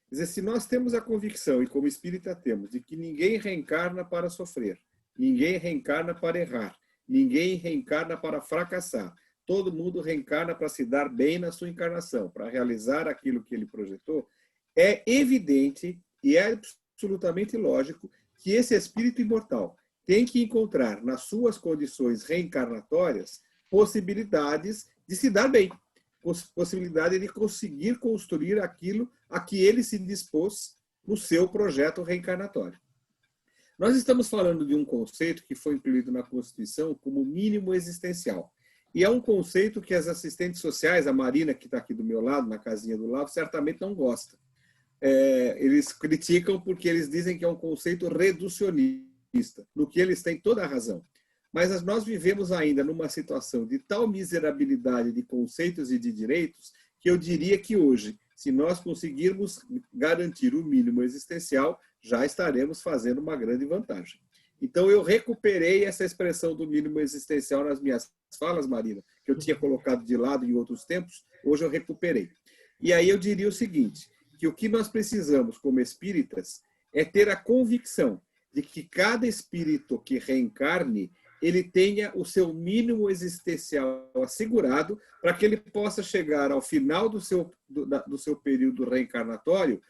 [SPEAKER 3] Quer dizer, se nós temos a convicção, e como espírita temos, de que ninguém reencarna para sofrer, ninguém reencarna para errar, ninguém reencarna para fracassar, todo mundo reencarna para se dar bem na sua encarnação, para realizar aquilo que ele projetou, é evidente e é absolutamente lógico que esse espírito imortal tem que encontrar nas suas condições reencarnatórias possibilidades de se dar bem, possibilidade de conseguir construir aquilo a que ele se dispôs no seu projeto reencarnatório. Nós estamos falando de um conceito que foi incluído na Constituição como mínimo existencial. E é um conceito que as assistentes sociais, a Marina, que está aqui do meu lado, na casinha do lado, certamente não gosta. Eles criticam porque eles dizem que é um conceito reducionista, no que eles têm toda a razão. Mas nós vivemos ainda numa situação de tal miserabilidade de conceitos e de direitos que eu diria que hoje, se nós conseguirmos garantir o mínimo existencial, já estaremos fazendo uma grande vantagem. Então, eu recuperei essa expressão do mínimo existencial nas minhas falas, Marina, que eu tinha colocado de lado em outros tempos, hoje eu recuperei. E aí eu diria o seguinte, que o que nós precisamos como espíritas é ter a convicção de que cada espírito que reencarne, ele tenha o seu mínimo existencial assegurado para que ele possa chegar ao final do seu período reencarnatório,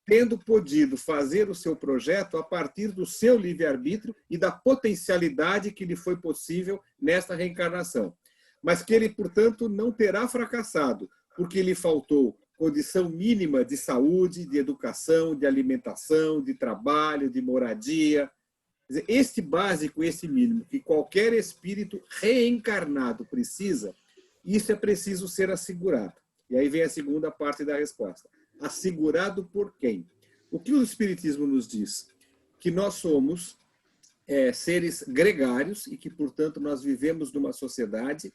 [SPEAKER 3] tendo podido fazer o seu projeto a partir do seu livre-arbítrio e da potencialidade que lhe foi possível nesta reencarnação. Mas que ele, portanto, não terá fracassado, porque lhe faltou condição mínima de saúde, de educação, de alimentação, de trabalho, de moradia. Este básico, esse mínimo, que qualquer espírito reencarnado precisa, isso é preciso ser assegurado. E aí vem a segunda parte da resposta. Assegurado por quem? O que o Espiritismo nos diz? Que nós somos seres gregários e que, portanto, nós vivemos numa sociedade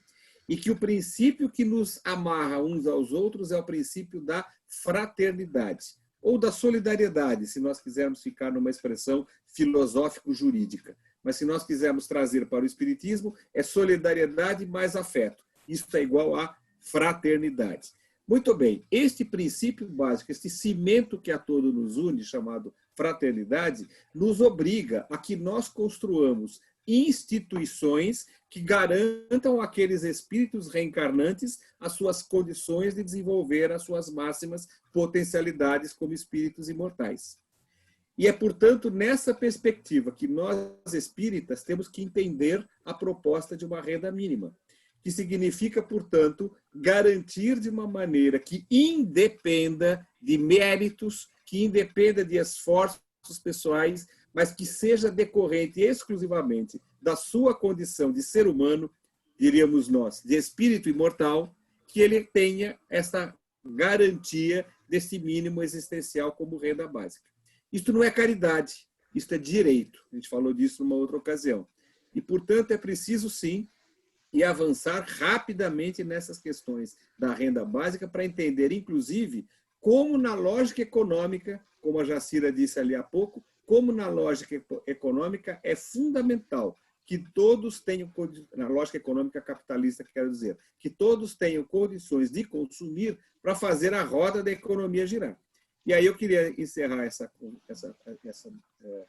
[SPEAKER 3] e que o princípio que nos amarra uns aos outros é o princípio da fraternidade ou da solidariedade, se nós quisermos ficar numa expressão filosófico-jurídica. Mas se nós quisermos trazer para o Espiritismo, é solidariedade mais afeto. Isso é igual a fraternidade. Muito bem, este princípio básico, este cimento que a todos nos une, chamado fraternidade, nos obriga a que nós construamos instituições que garantam àqueles espíritos reencarnantes as suas condições de desenvolver as suas máximas potencialidades como espíritos imortais. E é, portanto, nessa perspectiva que nós, espíritas, temos que entender a proposta de uma renda mínima, que significa, portanto, garantir de uma maneira que independa de méritos, que independa de esforços pessoais, mas que seja decorrente exclusivamente da sua condição de ser humano, diríamos nós, de espírito imortal, que ele tenha essa garantia desse mínimo existencial como renda básica. Isto não é caridade, isto é direito. A gente falou disso numa outra ocasião. E, portanto, é preciso, sim, e avançar rapidamente nessas questões da renda básica para entender, inclusive, como na lógica econômica, como a Jacira disse ali há pouco, como na lógica econômica é fundamental que todos tenham, na lógica econômica capitalista, quero dizer, que todos tenham condições de consumir para fazer a roda da economia girar. E aí eu queria encerrar essa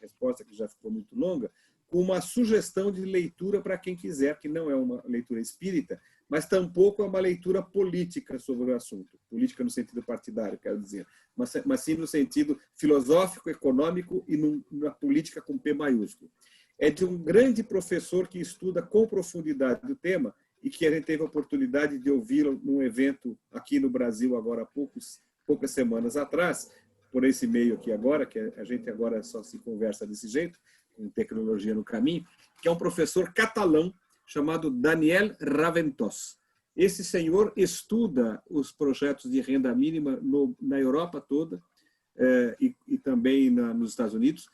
[SPEAKER 3] resposta, que já ficou muito longa, com uma sugestão de leitura para quem quiser, que não é uma leitura espírita, mas tampouco é uma leitura política sobre o assunto. Política no sentido partidário, quero dizer, mas sim no sentido filosófico, econômico e na política com P maiúsculo. É de um grande professor que estuda com profundidade o tema e que a gente teve a oportunidade de ouvi-lo num evento aqui no Brasil agora há poucas semanas atrás, por esse meio aqui agora, que a gente agora só se conversa desse jeito, com tecnologia no caminho, que é um professor catalão chamado Daniel Raventós. Esse senhor estuda os projetos de renda mínima na Europa toda, e também nos Estados Unidos,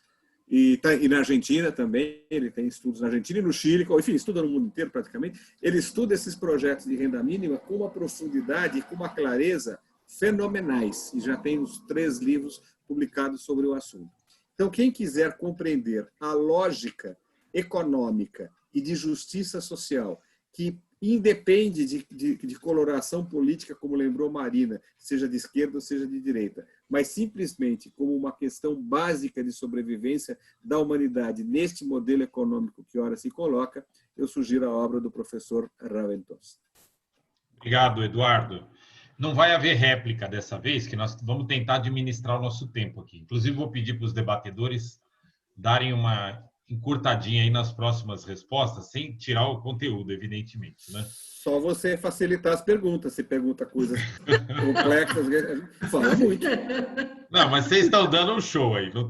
[SPEAKER 3] e na Argentina também. Ele tem estudos na Argentina e no Chile, enfim, estuda no mundo inteiro praticamente. Ele estuda esses projetos de renda mínima com uma profundidade e com uma clareza fenomenais, e já tem os 3 livros publicados sobre o assunto. Então, quem quiser compreender a lógica econômica e de justiça social, que independe de coloração política, como lembrou Marina, seja de esquerda ou seja de direita, mas simplesmente como uma questão básica de sobrevivência da humanidade neste modelo econômico que ora se coloca, eu sugiro a obra do professor Raventós.
[SPEAKER 1] Obrigado, Eduardo. Não vai haver réplica dessa vez, que nós vamos tentar administrar o nosso tempo aqui. Inclusive, vou pedir para os debatedores darem uma encurtadinha aí nas próximas respostas, sem tirar o conteúdo, evidentemente, né?
[SPEAKER 3] Só você facilitar as perguntas. Se pergunta coisas complexas, fala muito.
[SPEAKER 1] Não, mas vocês estão dando um show aí. Não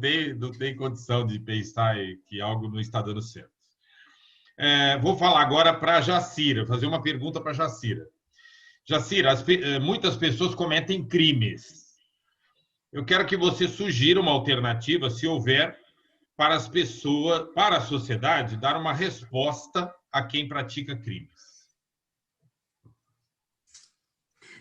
[SPEAKER 1] tem condição de pensar que algo não está dando certo. Vou falar agora para a Jacira, fazer uma pergunta para a Jacira. Jacira, muitas pessoas cometem crimes. Eu quero que você sugira uma alternativa, se houver, para as pessoas, para a sociedade, dar uma resposta a quem pratica crimes.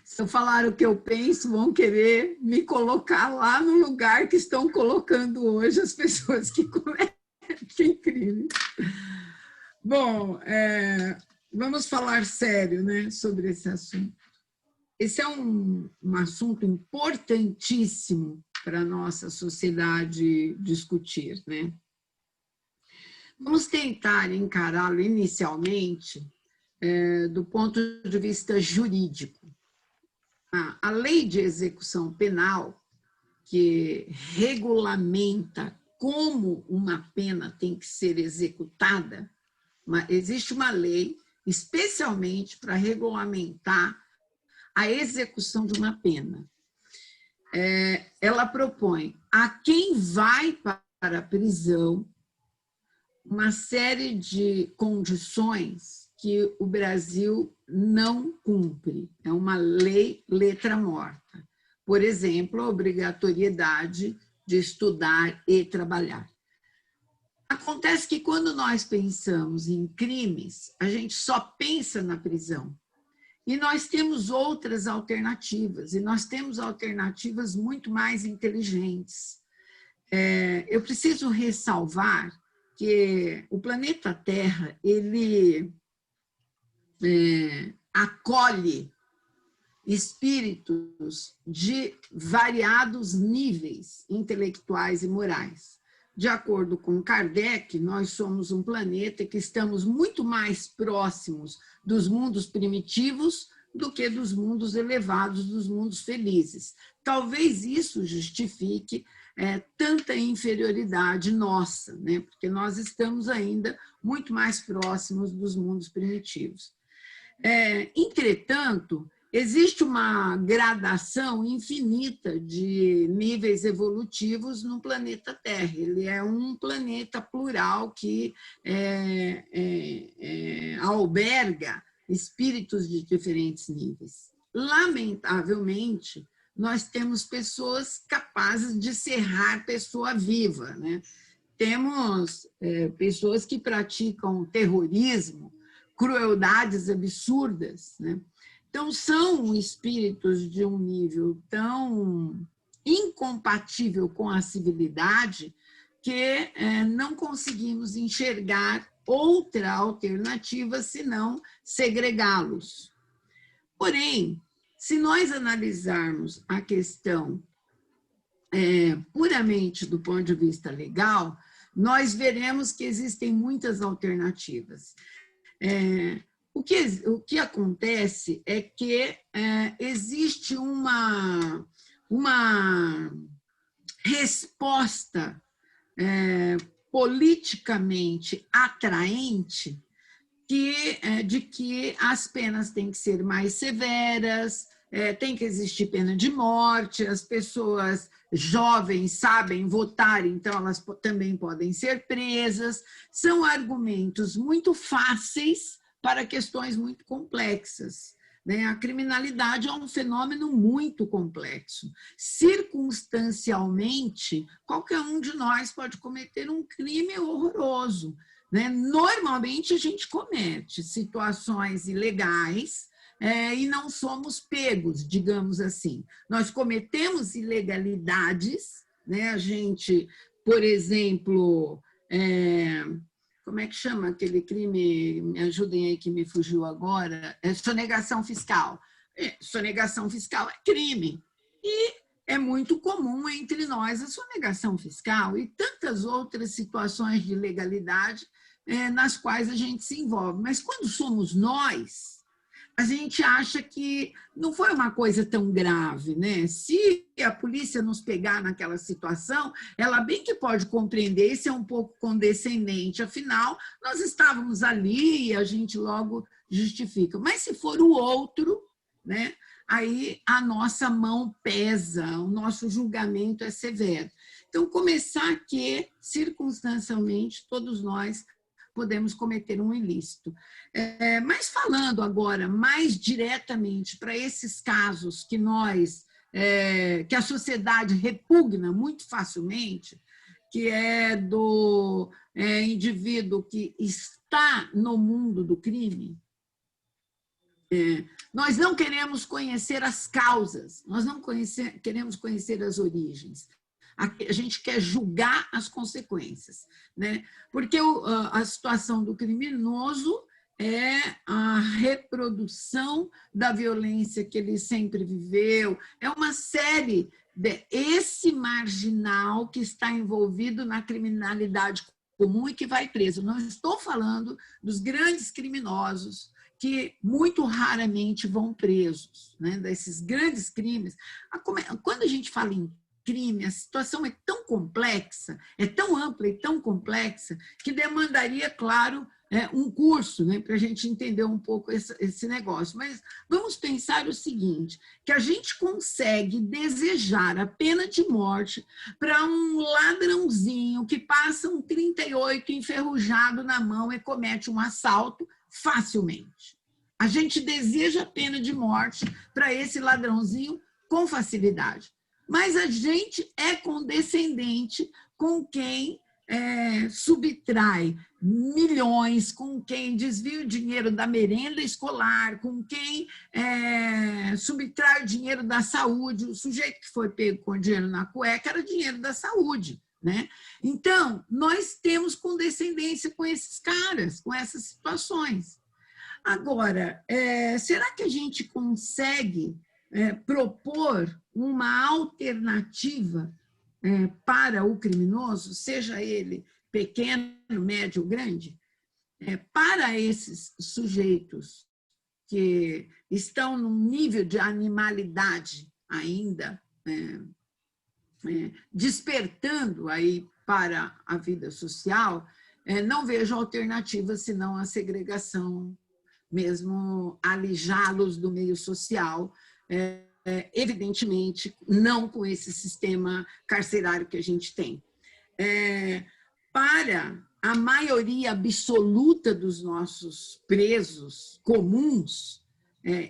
[SPEAKER 4] Se eu falar o que eu penso, vão querer me colocar lá no lugar que estão colocando hoje as pessoas que cometem crimes. Bom, vamos falar sério, né, sobre esse assunto. Esse é um assunto importantíssimo para a nossa sociedade discutir, né? Vamos tentar encará-lo inicialmente do ponto de vista jurídico. A lei de execução penal, que regulamenta como uma pena tem que ser executada, existe uma lei especialmente para regulamentar a execução de uma pena. Ela propõe a quem vai para a prisão uma série de condições que o Brasil não cumpre. É uma lei letra morta. Por exemplo, a obrigatoriedade de estudar e trabalhar. Acontece que quando nós pensamos em crimes, a gente só pensa na prisão. E nós temos outras alternativas, e nós temos alternativas muito mais inteligentes. Eu preciso ressalvar que o planeta Terra, ele acolhe espíritos de variados níveis intelectuais e morais. De acordo com Kardec, nós somos um planeta que estamos muito mais próximos dos mundos primitivos do que dos mundos elevados, dos mundos felizes. Talvez isso justifique tanta inferioridade nossa, né? Porque nós estamos ainda muito mais próximos dos mundos primitivos. Entretanto, existe uma gradação infinita de níveis evolutivos no planeta Terra. Ele é um planeta plural que alberga espíritos de diferentes níveis. Lamentavelmente, nós temos pessoas capazes de serrar pessoa viva, né? Temos pessoas que praticam terrorismo, crueldades absurdas, né? Então, são espíritos de um nível tão incompatível com a civilidade que não conseguimos enxergar outra alternativa senão segregá-los. Porém, se nós analisarmos a questão puramente do ponto de vista legal, nós veremos que existem muitas alternativas. O que acontece é que existe uma resposta politicamente atraente de que as penas têm que ser mais severas, tem que existir pena de morte, as pessoas jovens sabem votar, então elas também podem ser presas. São argumentos muito fáceis para questões muito complexas. né? A criminalidade é um fenômeno muito complexo. Circunstancialmente, qualquer um de nós pode cometer um crime horroroso, né? Normalmente, a gente comete situações ilegais e não somos pegos, digamos assim. Nós cometemos ilegalidades, né? A gente, por exemplo, como é que chama aquele crime? Me ajudem aí que me fugiu agora. Sonegação fiscal. Sonegação fiscal é crime. E é muito comum entre nós a sonegação fiscal e tantas outras situações de ilegalidade nas quais a gente se envolve. Mas quando somos nós, a gente acha que não foi uma coisa tão grave, né? Se a polícia nos pegar naquela situação, ela bem que pode compreender e ser um pouco condescendente, afinal, nós estávamos ali e a gente logo justifica. Mas se for o outro, né? Aí a nossa mão pesa, o nosso julgamento é severo. Então, começar que, circunstancialmente, todos nós podemos cometer um ilícito. Mas falando agora mais diretamente para esses casos que que a sociedade repugna muito facilmente, que é do indivíduo que está no mundo do crime, nós não queremos conhecer as causas, nós não queremos conhecer as origens. A gente quer julgar as consequências, né? Porque a situação do criminoso é a reprodução da violência que ele sempre viveu, é uma série esse marginal que está envolvido na criminalidade comum e que vai preso. Não estou falando dos grandes criminosos que muito raramente vão presos, né? Desses grandes crimes. Quando a gente fala em crime, a situação é tão complexa, é tão ampla e tão complexa, que demandaria, claro, um curso, né, para a gente entender um pouco esse negócio. Mas vamos pensar o seguinte, que a gente consegue desejar a pena de morte para um ladrãozinho que passa um 38 enferrujado na mão e comete um assalto facilmente. A gente deseja a pena de morte para esse ladrãozinho com facilidade. Mas a gente é condescendente com quem subtrai milhões, com quem desvia o dinheiro da merenda escolar, com quem subtrai o dinheiro da saúde. O sujeito que foi pego com dinheiro na cueca era dinheiro da saúde, né? Então, nós temos condescendência com esses caras, com essas situações. Agora, será que a gente consegue propor uma alternativa para o criminoso, seja ele pequeno, médio ou grande, para esses sujeitos que estão num nível de animalidade ainda, despertando aí para a vida social, não vejo alternativa senão a segregação, mesmo alijá-los do meio social, evidentemente, não com esse sistema carcerário que a gente tem. Para a maioria absoluta dos nossos presos comuns,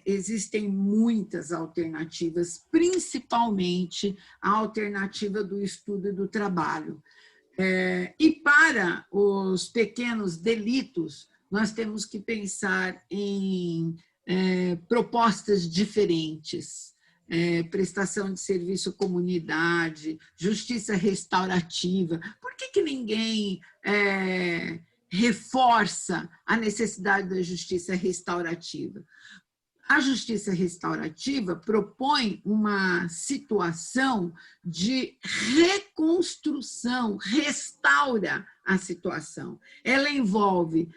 [SPEAKER 4] existem muitas alternativas, principalmente a alternativa do estudo e do trabalho. E para os pequenos delitos, nós temos que pensar em propostas diferentes. Prestação de serviço à comunidade, justiça restaurativa. Por que ninguém reforça a necessidade da justiça restaurativa? A justiça restaurativa propõe uma situação de reconstrução, restaura a situação. Ela envolve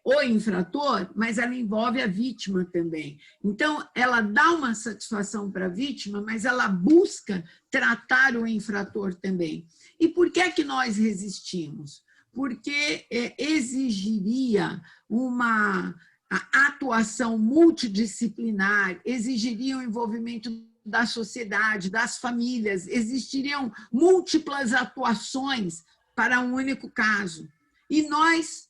[SPEAKER 4] o infrator, mas ela envolve a vítima também. Então, ela dá uma satisfação para a vítima, mas ela busca tratar o infrator também. E por que é que nós resistimos? Porque exigiria uma atuação multidisciplinar, exigiria o envolvimento da sociedade, das famílias, existiriam múltiplas atuações para um único caso. E nós,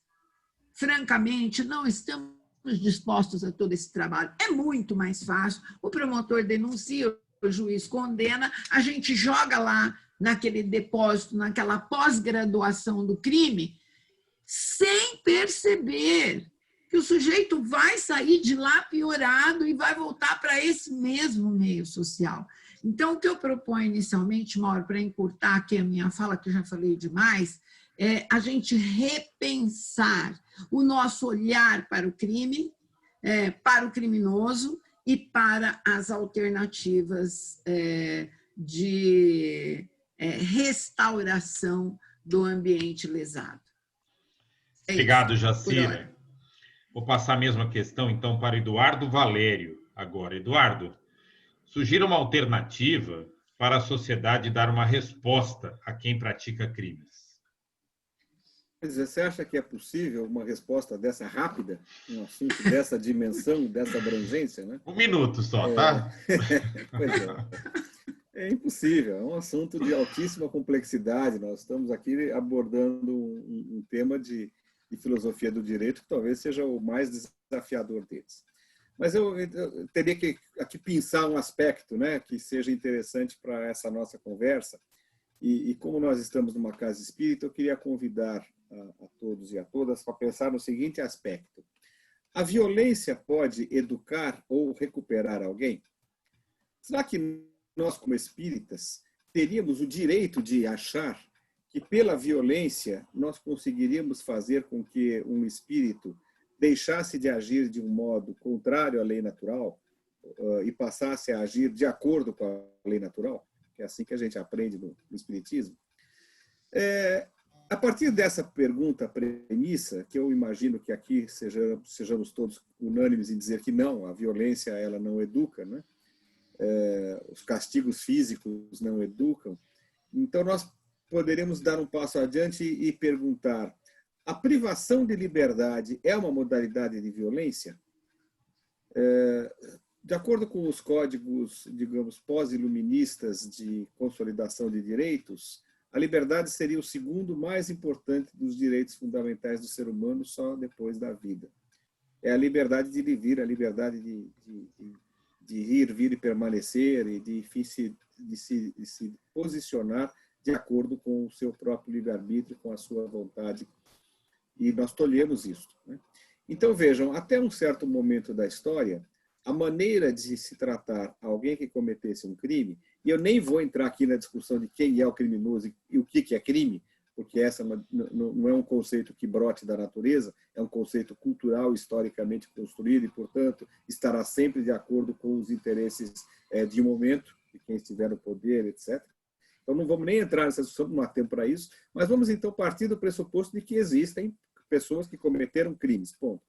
[SPEAKER 4] francamente, não estamos dispostos a todo esse trabalho. É muito mais fácil. O promotor denuncia, o juiz condena, a gente joga lá naquele depósito, naquela pós-graduação do crime, sem perceber que o sujeito vai sair de lá piorado e vai voltar para esse mesmo meio social. Então, o que eu proponho inicialmente, Mauro, para encurtar aqui a minha fala, que eu já falei demais, é a gente repensar o nosso olhar para o crime, para o criminoso e para as alternativas de restauração do ambiente lesado.
[SPEAKER 1] Obrigado, Jacira. Vou passar a mesma questão, então, para Eduardo Valério agora. Eduardo, sugira uma alternativa para a sociedade dar uma resposta a quem pratica crimes.
[SPEAKER 3] Você acha que é possível uma resposta dessa rápida, um assunto dessa dimensão, dessa abrangência, né?
[SPEAKER 1] 1 minuto só, tá?
[SPEAKER 3] Pois é. É impossível, é um assunto de altíssima complexidade. Nós estamos aqui abordando um tema de filosofia do direito que talvez seja o mais desafiador deles. Mas eu teria que aqui pensar um aspecto, né, que seja interessante para essa nossa conversa. E como nós estamos numa casa espírita, eu queria convidar a todos e a todas para pensar no seguinte aspecto. A violência pode educar ou recuperar alguém? Será que nós, como espíritas, teríamos o direito de achar que pela violência nós conseguiríamos fazer com que um espírito deixasse de agir de um modo contrário à lei natural e passasse a agir de acordo com a lei natural? Que é assim que a gente aprende no espiritismo. A partir dessa pergunta, premissa, que eu imagino que aqui sejamos todos unânimes em dizer que não, a violência ela não educa, né? Os castigos físicos não educam. Então, nós poderíamos dar um passo adiante e perguntar: a privação de liberdade é uma modalidade de violência? De acordo com os códigos, digamos, pós-iluministas de consolidação de direitos, a liberdade seria o segundo mais importante dos direitos fundamentais do ser humano, só depois da vida. É a liberdade de vir, a liberdade de ir, vir e permanecer, e de se posicionar de acordo com o seu próprio livre-arbítrio, com a sua vontade. E nós tolhemos isso, né? Então, vejam, até um certo momento da história, a maneira de se tratar alguém que cometesse um crime, e eu nem vou entrar aqui na discussão de quem é o criminoso e o que é crime, porque essa não é um conceito que brote da natureza, é um conceito cultural, historicamente construído, e, portanto, estará sempre de acordo com os interesses de um momento, de quem estiver no poder, etc. Então, não vamos nem entrar nessa discussão, não há tempo para isso, mas vamos, então, partir do pressuposto de que existem pessoas que cometeram crimes, ponto.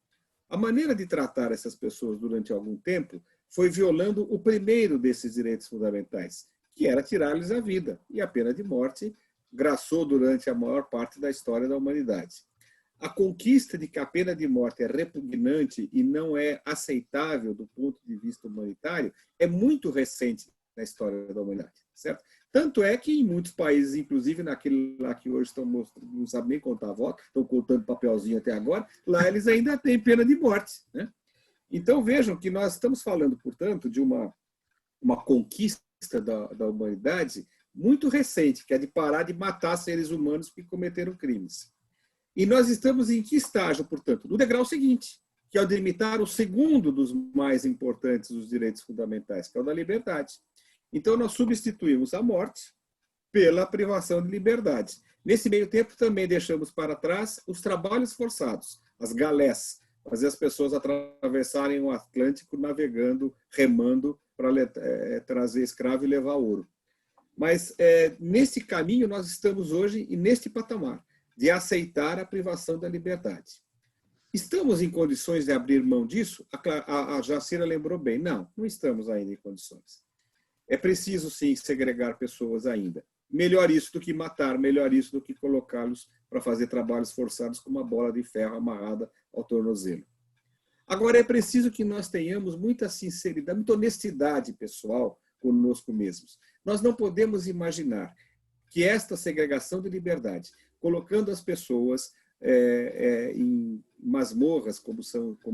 [SPEAKER 3] A maneira de tratar essas pessoas durante algum tempo foi violando o primeiro desses direitos fundamentais, que era tirar-lhes a vida, e a pena de morte graçou durante a maior parte da história da humanidade. A conquista de que a pena de morte é repugnante e não é aceitável do ponto de vista humanitário é muito recente na história da humanidade, certo? Tanto é que em muitos países, inclusive naquele lá que hoje estão mostrando, não sabem nem contar voto, estão contando papelzinho até agora, lá eles ainda têm pena de morte, né? Então vejam que nós estamos falando, portanto, de uma conquista da humanidade muito recente, que é de parar de matar seres humanos que cometeram crimes. E nós estamos em que estágio, portanto? No degrau seguinte, que é o de limitar o segundo dos mais importantes dos direitos fundamentais, que é o da liberdade. Então, nós substituímos a morte pela privação de liberdade. Nesse meio tempo, também deixamos para trás os trabalhos forçados, as galés, fazer as pessoas atravessarem o Atlântico navegando, remando, para trazer escravo e levar ouro. Mas, nesse caminho, nós estamos hoje, e neste patamar, de aceitar a privação da liberdade. Estamos em condições de abrir mão disso? A Jacira lembrou bem. Não estamos ainda em condições. É preciso, sim, segregar pessoas ainda. Melhor isso do que matar, melhor isso do que colocá-los para fazer trabalhos forçados com uma bola de ferro amarrada ao tornozelo. Agora, é preciso que nós tenhamos muita sinceridade, muita honestidade pessoal conosco mesmos. Nós não podemos imaginar que esta segregação de liberdade, colocando as pessoas em masmorras, como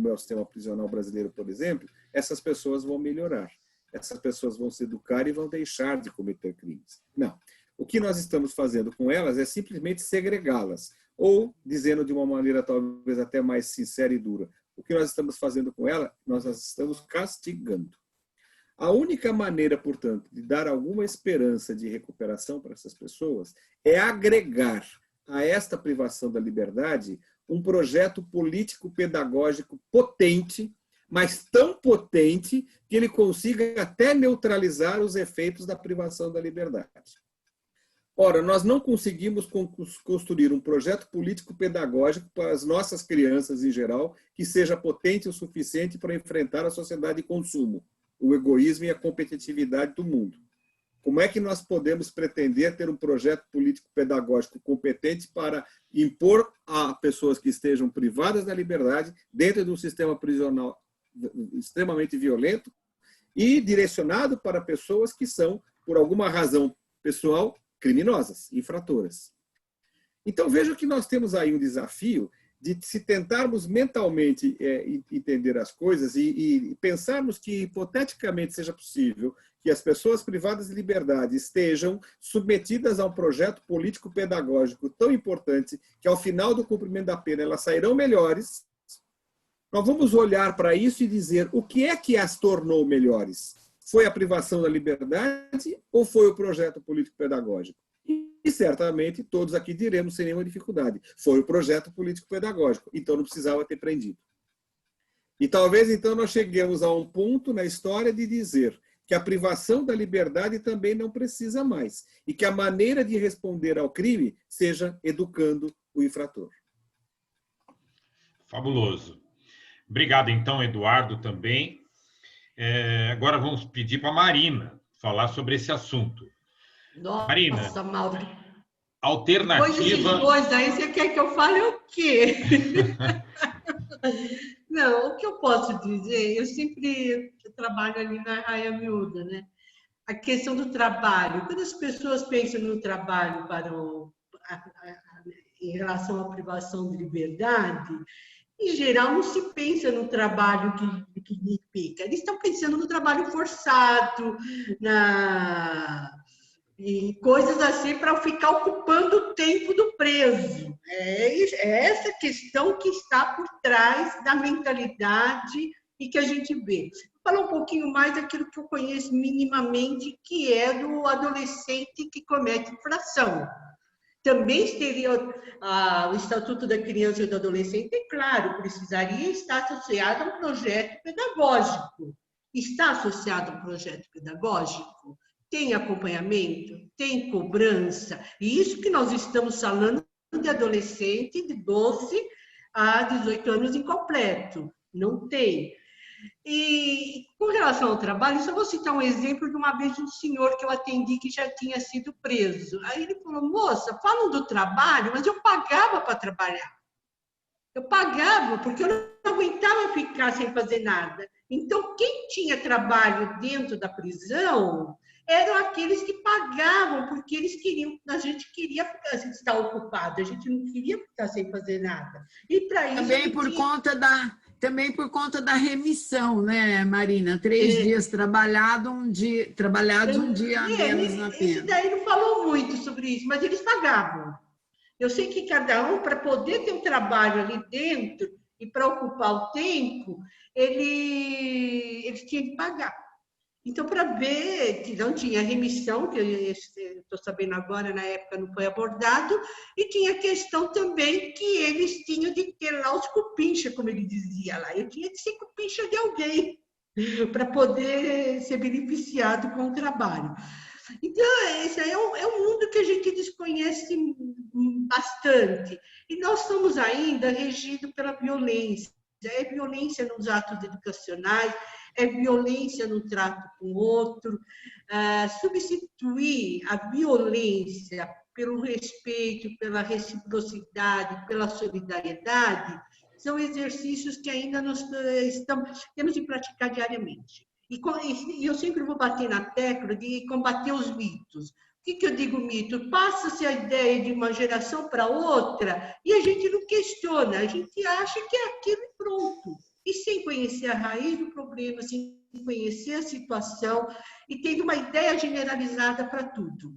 [SPEAKER 3] é o sistema prisional brasileiro, por exemplo, essas pessoas vão melhorar. Essas pessoas vão se educar e vão deixar de cometer crimes. Não. O que nós estamos fazendo com elas é simplesmente segregá-las, ou, dizendo de uma maneira talvez até mais sincera e dura, o que nós estamos fazendo com ela, nós as estamos castigando. A única maneira, portanto, de dar alguma esperança de recuperação para essas pessoas é agregar a esta privação da liberdade um projeto político-pedagógico potente, mas tão potente que ele consiga até neutralizar os efeitos da privação da liberdade. Ora, nós não conseguimos construir um projeto político-pedagógico para as nossas crianças em geral que seja potente o suficiente para enfrentar a sociedade de consumo, o egoísmo e a competitividade do mundo. Como é que nós podemos pretender ter um projeto político-pedagógico competente para impor a pessoas que estejam privadas da liberdade dentro de um sistema prisional extremamente violento e direcionado para pessoas que são, por alguma razão pessoal, criminosas, infratoras? Então, veja que nós temos aí um desafio de se tentarmos mentalmente entender as coisas e pensarmos que, hipoteticamente, seja possível que as pessoas privadas de liberdade estejam submetidas a um projeto político-pedagógico tão importante que, ao final do cumprimento da pena, elas sairão melhores. Nós vamos olhar para isso e dizer o que é que as tornou melhores. Foi a privação da liberdade ou foi o projeto político-pedagógico? E certamente todos aqui diremos sem nenhuma dificuldade. Foi o projeto político-pedagógico, então não precisava ter prendido. E talvez então nós cheguemos a um ponto na história de dizer que a privação da liberdade também não precisa mais e que a maneira de responder ao crime seja educando o infrator.
[SPEAKER 1] Fabuloso. Obrigado, então, Eduardo, também. Agora vamos pedir para a Marina falar sobre esse assunto.
[SPEAKER 2] Nossa,
[SPEAKER 1] Marina,
[SPEAKER 2] Mauro.
[SPEAKER 1] Alternativa...
[SPEAKER 2] Depois aí você quer que eu fale o quê? Não, o que eu posso dizer, eu sempre trabalho ali na raia miúda, né? A questão do trabalho. Quando as pessoas pensam no trabalho em relação à privação de liberdade, em geral, não se pensa no trabalho que significa. Eles estão pensando no trabalho forçado, e coisas assim para ficar ocupando o tempo do preso. É essa questão que está por trás da mentalidade e que a gente vê. Vou falar um pouquinho mais daquilo que eu conheço minimamente, que é do adolescente que comete infração. Também teria o Estatuto da Criança e do Adolescente, é claro, precisaria estar associado a um projeto pedagógico. Está associado a um projeto pedagógico? Tem acompanhamento? Tem cobrança? E isso que nós estamos falando de adolescente de 12 a 18 anos incompleto. Não tem. E com relação ao trabalho, só vou citar um exemplo de uma vez de um senhor que eu atendi que já tinha sido preso. Aí ele falou, moça, falam do trabalho, mas eu pagava para trabalhar. Eu pagava, porque eu não aguentava ficar sem fazer nada. Então, quem tinha trabalho dentro da prisão eram aqueles que pagavam, porque eles queriam, a gente queria estar ocupado, a gente não queria ficar sem fazer nada. E para isso...
[SPEAKER 4] Também por conta da remissão, né, Marina? 3 dias trabalhados, um dia a menos na pena.
[SPEAKER 2] Esse daí não falou muito sobre isso, mas eles pagavam. Eu sei que cada um, para poder ter um trabalho ali dentro e para ocupar o tempo, eles tinham que pagar. Então, para ver que não tinha remissão, que eu estou sabendo agora, na época não foi abordado, e tinha a questão também que eles tinham de ter lá os cupincha, como ele dizia lá. Eu tinha de ser cupincha de alguém para poder ser beneficiado com o trabalho. Então, esse aí é um mundo que a gente desconhece bastante. E nós somos ainda regidos pela violência. É violência nos atos educacionais, é violência no trato com o outro. Substituir a violência pelo respeito, pela reciprocidade, pela solidariedade, são exercícios que ainda nós temos de praticar diariamente. E eu sempre vou bater na tecla de combater os mitos. O que eu digo mito? Passa-se a ideia de uma geração para outra e a gente não questiona, a gente acha que é aquilo e pronto. E sem conhecer a raiz do problema, sem conhecer a situação e tendo uma ideia generalizada para tudo.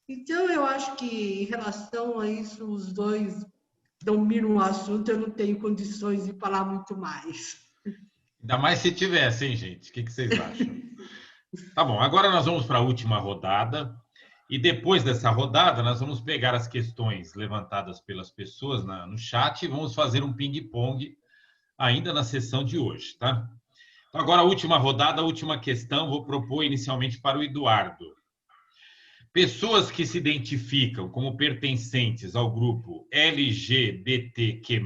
[SPEAKER 2] Então, eu acho que, em relação a isso, os dois dominam o assunto, eu não tenho condições de falar muito mais.
[SPEAKER 1] Ainda mais se tivesse, hein, gente? O que vocês acham? Tá bom, agora nós vamos para a última rodada. E depois dessa rodada, nós vamos pegar as questões levantadas pelas pessoas no chat e vamos fazer um ping-pong ainda na sessão de hoje, tá? Então, agora a última rodada, a última questão, vou propor inicialmente para o Eduardo. Pessoas que se identificam como pertencentes ao grupo LGBTQ+,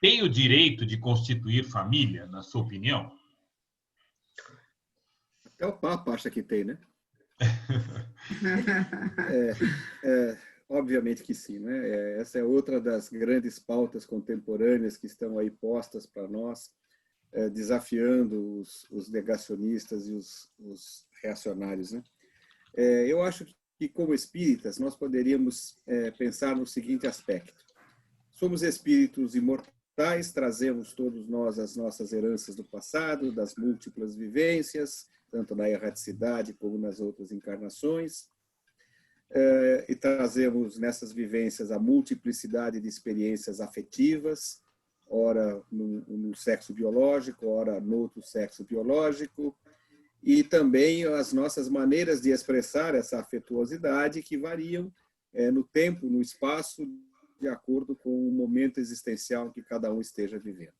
[SPEAKER 1] têm o direito de constituir família, na sua opinião?
[SPEAKER 3] Até o Papa acha que tem, né? Obviamente que sim, né? Essa é outra das grandes pautas contemporâneas que estão aí postas para nós, desafiando os negacionistas e os reacionários, né? Eu acho que, como espíritas, nós poderíamos pensar no seguinte aspecto. Somos espíritos imortais, trazemos todos nós as nossas heranças do passado, das múltiplas vivências, tanto na erraticidade como nas outras encarnações, e trazemos nessas vivências a multiplicidade de experiências afetivas, ora no sexo biológico, ora no outro sexo biológico, e também as nossas maneiras de expressar essa afetuosidade que variam no tempo, no espaço, de acordo com o momento existencial que cada um esteja vivendo.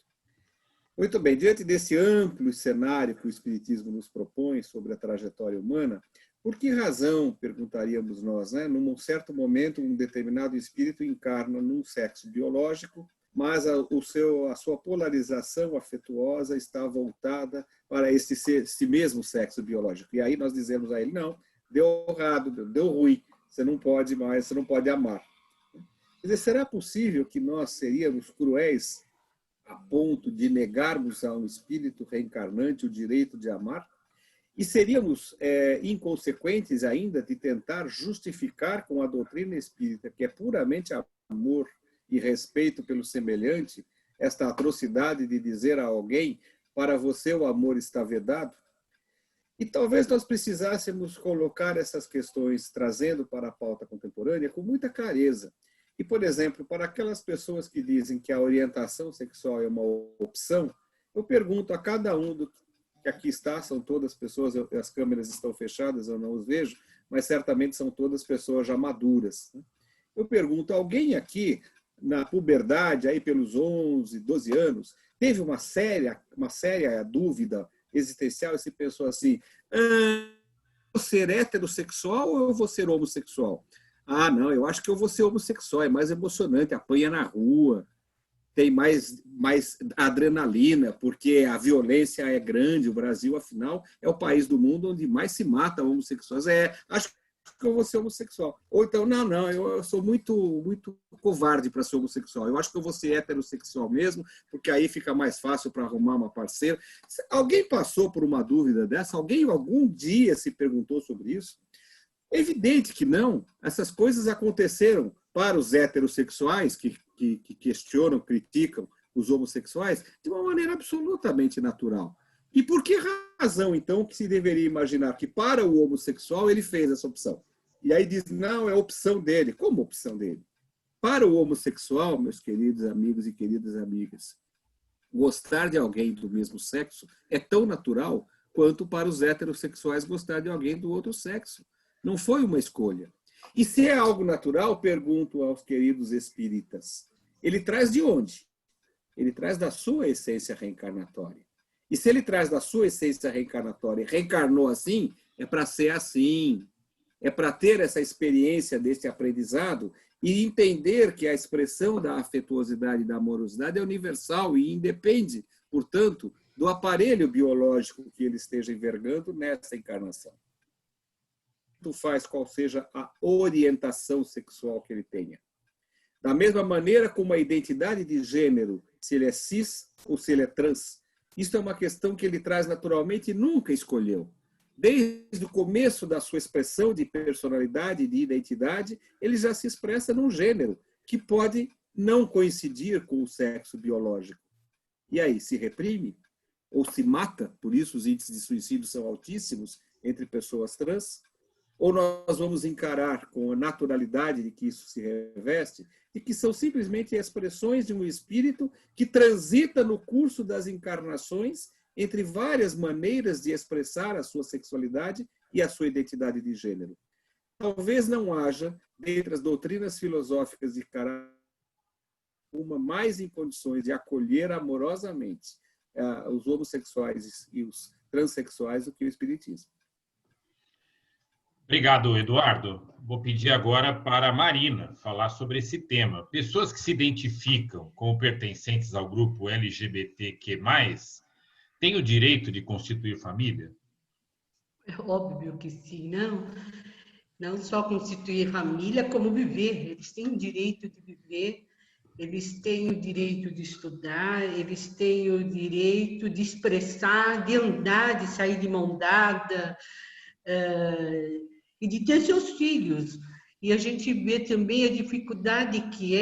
[SPEAKER 3] Muito bem, diante desse amplo cenário que o Espiritismo nos propõe sobre a trajetória humana, por que razão, perguntaríamos nós, né? Num certo momento, um determinado espírito encarna num sexo biológico, mas a sua polarização afetuosa está voltada para esse mesmo sexo biológico. E aí nós dizemos a ele, não, deu errado, deu ruim, você não pode mais, você não pode amar. Quer dizer, será possível que nós seríamos cruéis a ponto de negarmos a um espírito reencarnante o direito de amar? E seríamos inconsequentes ainda de tentar justificar com a doutrina espírita, que é puramente amor e respeito pelo semelhante, esta atrocidade de dizer a alguém, para você o amor está vedado? E talvez nós precisássemos colocar essas questões, trazendo para a pauta contemporânea, com muita clareza. E, por exemplo, para aquelas pessoas que dizem que a orientação sexual é uma opção, eu pergunto a cada um que aqui está, são todas pessoas, as câmeras estão fechadas, eu não os vejo, mas certamente são todas pessoas já maduras. Eu pergunto, alguém aqui, na puberdade, aí pelos 11, 12 anos, teve uma séria dúvida existencial e se pensou assim, vou ser heterossexual ou eu vou ser homossexual? Ah, não, eu acho que eu vou ser homossexual, é mais emocionante, apanha na rua, tem mais adrenalina, porque a violência é grande, o Brasil, afinal, é o país do mundo onde mais se mata homossexuais. Acho que eu vou ser homossexual. Ou então, não, eu sou muito covarde para ser homossexual, eu acho que eu vou ser heterossexual mesmo, porque aí fica mais fácil para arrumar uma parceira. Alguém passou por uma dúvida dessa? Alguém algum dia se perguntou sobre isso? É evidente que não. Essas coisas aconteceram para os heterossexuais que questionam, criticam os homossexuais de uma maneira absolutamente natural. E por que razão, então, que se deveria imaginar que para o homossexual ele fez essa opção? E aí diz, não, é opção dele. Como opção dele? Para o homossexual, meus queridos amigos e queridas amigas, gostar de alguém do mesmo sexo é tão natural quanto para os heterossexuais gostar de alguém do outro sexo. Não foi uma escolha. E se é algo natural, pergunto aos queridos espíritas, ele traz de onde? Ele traz da sua essência reencarnatória. E se ele traz da sua essência reencarnatória e reencarnou assim, é para ser assim. É para ter essa experiência desse aprendizado e entender que a expressão da afetuosidade e da amorosidade é universal e independe, portanto, do aparelho biológico que ele esteja envergando nessa encarnação. Faz qual seja a orientação sexual que ele tenha. Da mesma maneira como a identidade de gênero, se ele é cis ou se ele é trans, Isso é uma questão que ele traz naturalmente e nunca escolheu. Desde o começo da sua expressão de personalidade, de identidade, ele já se expressa num gênero que pode não coincidir com o sexo biológico. E aí, se reprime? Ou se mata? Por isso os índices de suicídio são altíssimos entre pessoas trans? Ou nós vamos encarar com a naturalidade de que isso se reveste e que são simplesmente expressões de um espírito que transita no curso das encarnações entre várias maneiras de expressar a sua sexualidade e a sua identidade de gênero. Talvez não haja, dentre as doutrinas filosóficas de caráter, uma mais em condições de acolher amorosamente os homossexuais e os transexuais do que o espiritismo.
[SPEAKER 1] Obrigado, Eduardo. Vou pedir agora para a Marina falar sobre esse tema. Pessoas que se identificam como pertencentes ao grupo LGBTQ+, têm o direito de constituir família?
[SPEAKER 2] É óbvio que sim, não. Não só constituir família, como viver. Eles têm o direito de viver, eles têm o direito de estudar, eles têm o direito de expressar, de andar, de sair de mão dada, e de ter seus filhos. E a gente vê também a dificuldade que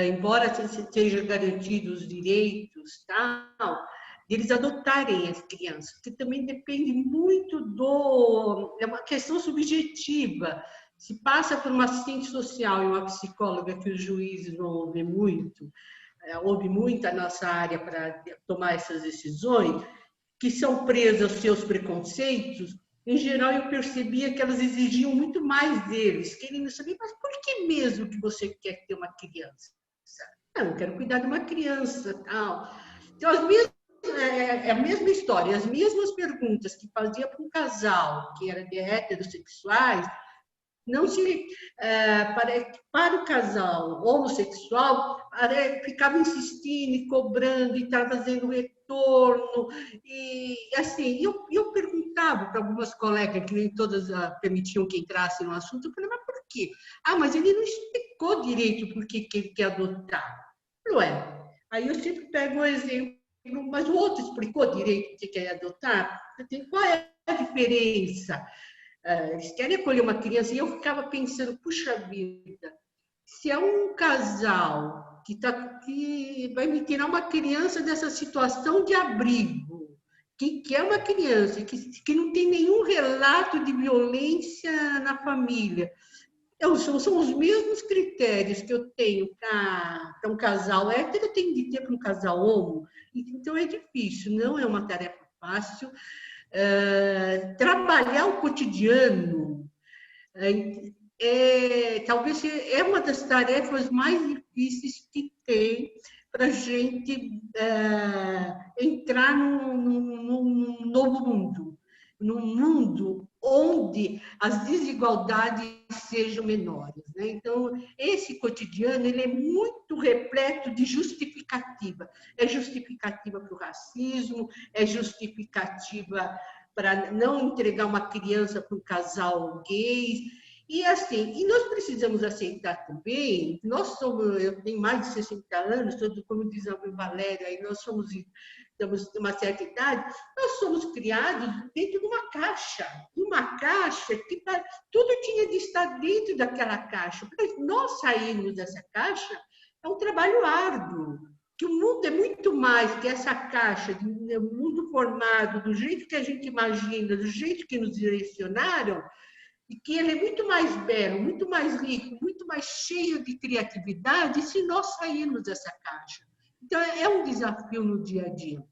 [SPEAKER 2] embora sejam garantidos os direitos, tal, eles adotarem as crianças, que também depende muito é uma questão subjetiva. Se passa por uma assistente social e uma psicóloga que os juízes não ouvem muito, ouve muito a nossa área para tomar essas decisões, que são presas aos seus preconceitos. Em geral, eu percebia que elas exigiam muito mais deles, querendo saber, mas por que mesmo que você quer ter uma criança? Eu quero cuidar de uma criança, tal. Então, é a mesma história, as mesmas perguntas que fazia para um casal que era de heterossexuais, não se para o casal homossexual ficava insistindo e cobrando e estava fazendo retorno e assim eu perguntava para algumas colegas que nem todas permitiam que entrassem no assunto, eu falei, mas por quê? Mas ele não explicou direito por que ele quer adotar. Não é? Aí eu sempre pego um exemplo, mas o outro explicou direito por que quer adotar? Qual é a diferença? Eles querem acolher uma criança e eu ficava pensando, puxa vida, se é um casal que vai me tirar uma criança dessa situação de abrigo, que quer uma criança que não tem nenhum relato de violência na família, são os mesmos critérios que eu tenho para um casal hétero, eu tenho de ter para um casal homo. Então é difícil, não é uma tarefa fácil. Trabalhar o cotidiano talvez é uma das tarefas mais difíceis que tem para a gente entrar num novo mundo onde as desigualdades sejam menores, né? Então, esse cotidiano ele é muito repleto de justificativa. É justificativa para o racismo, é justificativa para não entregar uma criança para um casal gay. E assim, e nós precisamos aceitar também, eu tenho mais de 60 anos, como diz a Valéria, aí nós temos uma certa idade, nós somos criados dentro de uma caixa que tudo tinha de estar dentro daquela caixa. Para nós sairmos dessa caixa, é um trabalho árduo, que o mundo é muito mais que essa caixa, o mundo formado do jeito que a gente imagina, do jeito que nos direcionaram, e que ele é muito mais belo, muito mais rico, muito mais cheio de criatividade se nós sairmos dessa caixa. Então, é um desafio no dia a dia.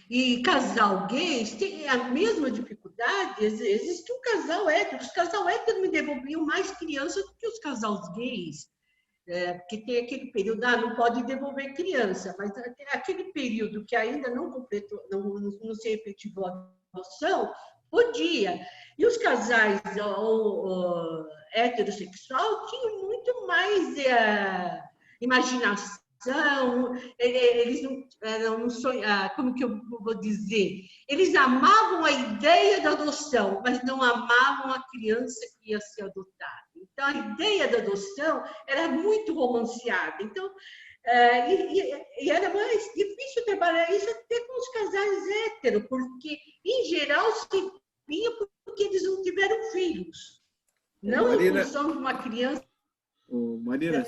[SPEAKER 2] E casal gays tem a mesma dificuldade. Existe um casal hétero. Os casal héteros me devolviam mais crianças do que os casais gays. Porque tem aquele período, não pode devolver criança, mas aquele período que ainda não completou, não se efetivou a adoção, podia. E os casais heterossexuais tinham muito mais imaginação, eles não sonham, como que eu vou dizer? Eles amavam a ideia da adoção, mas não amavam a criança que ia ser adotada. Então, a ideia da adoção era muito romanceada. Então, E era mais difícil trabalhar isso até com os casais héteros, porque, em geral, se vinha porque eles não tiveram filhos. Não em função de uma criança.
[SPEAKER 3] Marina,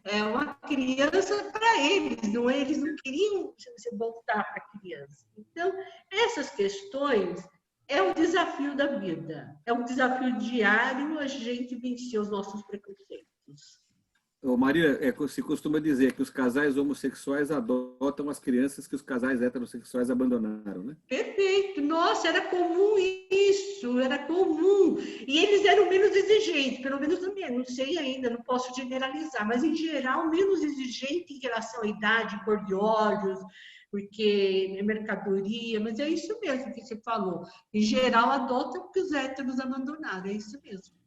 [SPEAKER 2] é uma criança para eles, não é? Eles não queriam voltar para a criança. Então, essas questões é um desafio da vida, é um desafio diário a gente vencer os nossos preconceitos.
[SPEAKER 3] Marina, se costuma dizer que os casais homossexuais adotam as crianças que os casais heterossexuais abandonaram, né?
[SPEAKER 2] Perfeito. Nossa, era comum isso, era comum. E eles eram menos exigentes, pelo menos também, não sei ainda, não posso generalizar, mas em geral menos exigente em relação à idade, cor de olhos, porque é mercadoria, mas é isso mesmo que você falou. Em geral, adotam o que os héteros abandonaram, é isso mesmo.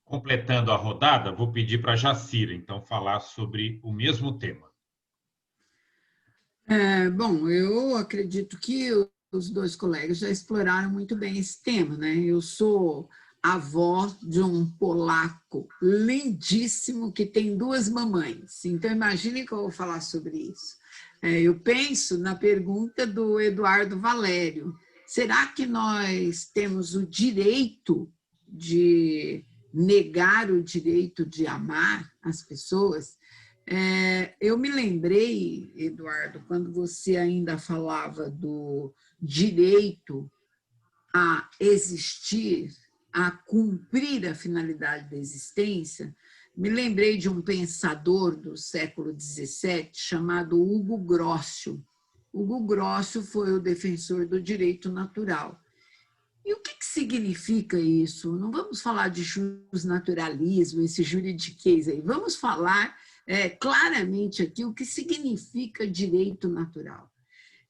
[SPEAKER 1] Completando a rodada, vou pedir para a Jacira, então, falar sobre o mesmo tema.
[SPEAKER 4] Bom, eu acredito que os dois colegas já exploraram muito bem esse tema, né? Eu sou avó de um polaco lindíssimo que tem 2 mamães. Então, imaginem que eu vou falar sobre isso. Eu penso na pergunta do Eduardo Valério. Será que nós temos o direito de negar o direito de amar as pessoas? Eu me lembrei, Eduardo, quando você ainda falava do direito a existir, a cumprir a finalidade da existência, me lembrei de um pensador do século XVII chamado Hugo Grocio. Hugo Grocio foi o defensor do direito natural. E o que significa isso? Não vamos falar de justnaturalismo, esse juridiquês aí. Vamos falar claramente aqui o que significa direito natural.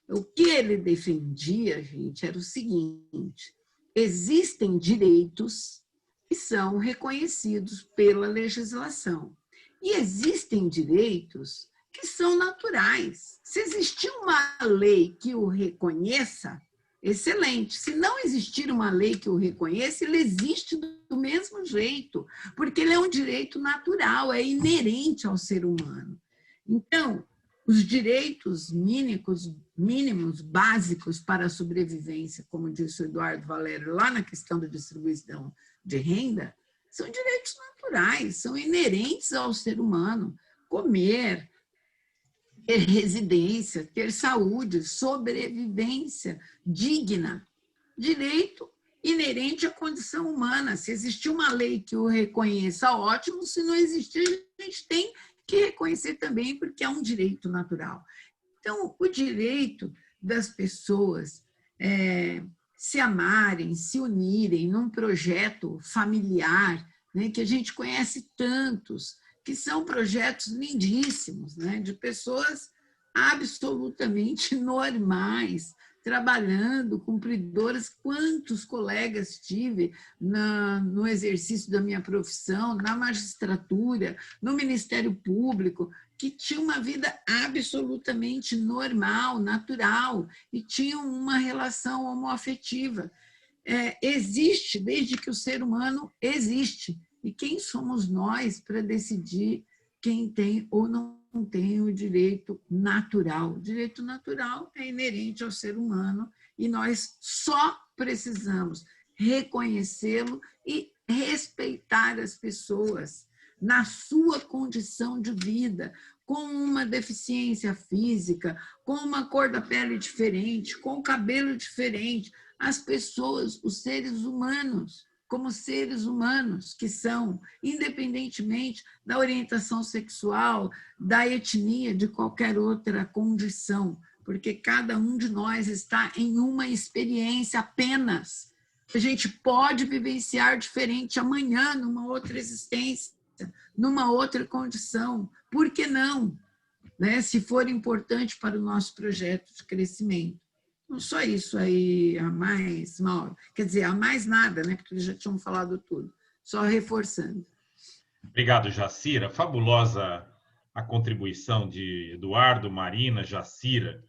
[SPEAKER 4] O que ele defendia, gente, era o seguinte: existem direitos que são reconhecidos pela legislação e existem direitos que são naturais. Se existir uma lei que o reconheça, excelente. Se não existir uma lei que o reconheça, ele existe do mesmo jeito, porque ele é um direito natural, é inerente ao ser humano. Então, os direitos mínimos básicos para a sobrevivência, como disse o Eduardo Valério lá na questão da distribuição de renda, são direitos naturais, são inerentes ao ser humano. Comer, ter residência, ter saúde, sobrevivência digna, direito inerente à condição humana. Se existir uma lei que o reconheça, ótimo. Se não existir, a gente tem que reconhecer também, porque é um direito natural. Então, o direito das pessoas se amarem, se unirem num projeto familiar, né, que a gente conhece tantos, que são projetos lindíssimos, né, de pessoas absolutamente normais, trabalhando, cumpridoras. Quantos colegas tive no exercício da minha profissão, na magistratura, no Ministério Público, que tinham uma vida absolutamente normal, natural, e tinham uma relação homoafetiva. Existe desde que o ser humano existe. E quem somos nós para decidir quem tem ou não tem o direito natural? O direito natural é inerente ao ser humano e nós só precisamos reconhecê-lo e respeitar as pessoas na sua condição de vida, com uma deficiência física, com uma cor da pele diferente, com o cabelo diferente. As pessoas, os seres humanos, como seres humanos que são, independentemente da orientação sexual, da etnia, de qualquer outra condição, porque cada um de nós está em uma experiência apenas. A gente pode vivenciar diferente amanhã, numa outra existência, numa outra condição. Por que não? Né? Se for importante para o nosso projeto de crescimento. Não só isso aí a mais, Mauro. Quer dizer, a mais nada, né? Porque eles já tinham falado tudo. Só reforçando.
[SPEAKER 1] Obrigado, Jacira. Fabulosa a contribuição de Eduardo, Marina, Jacira,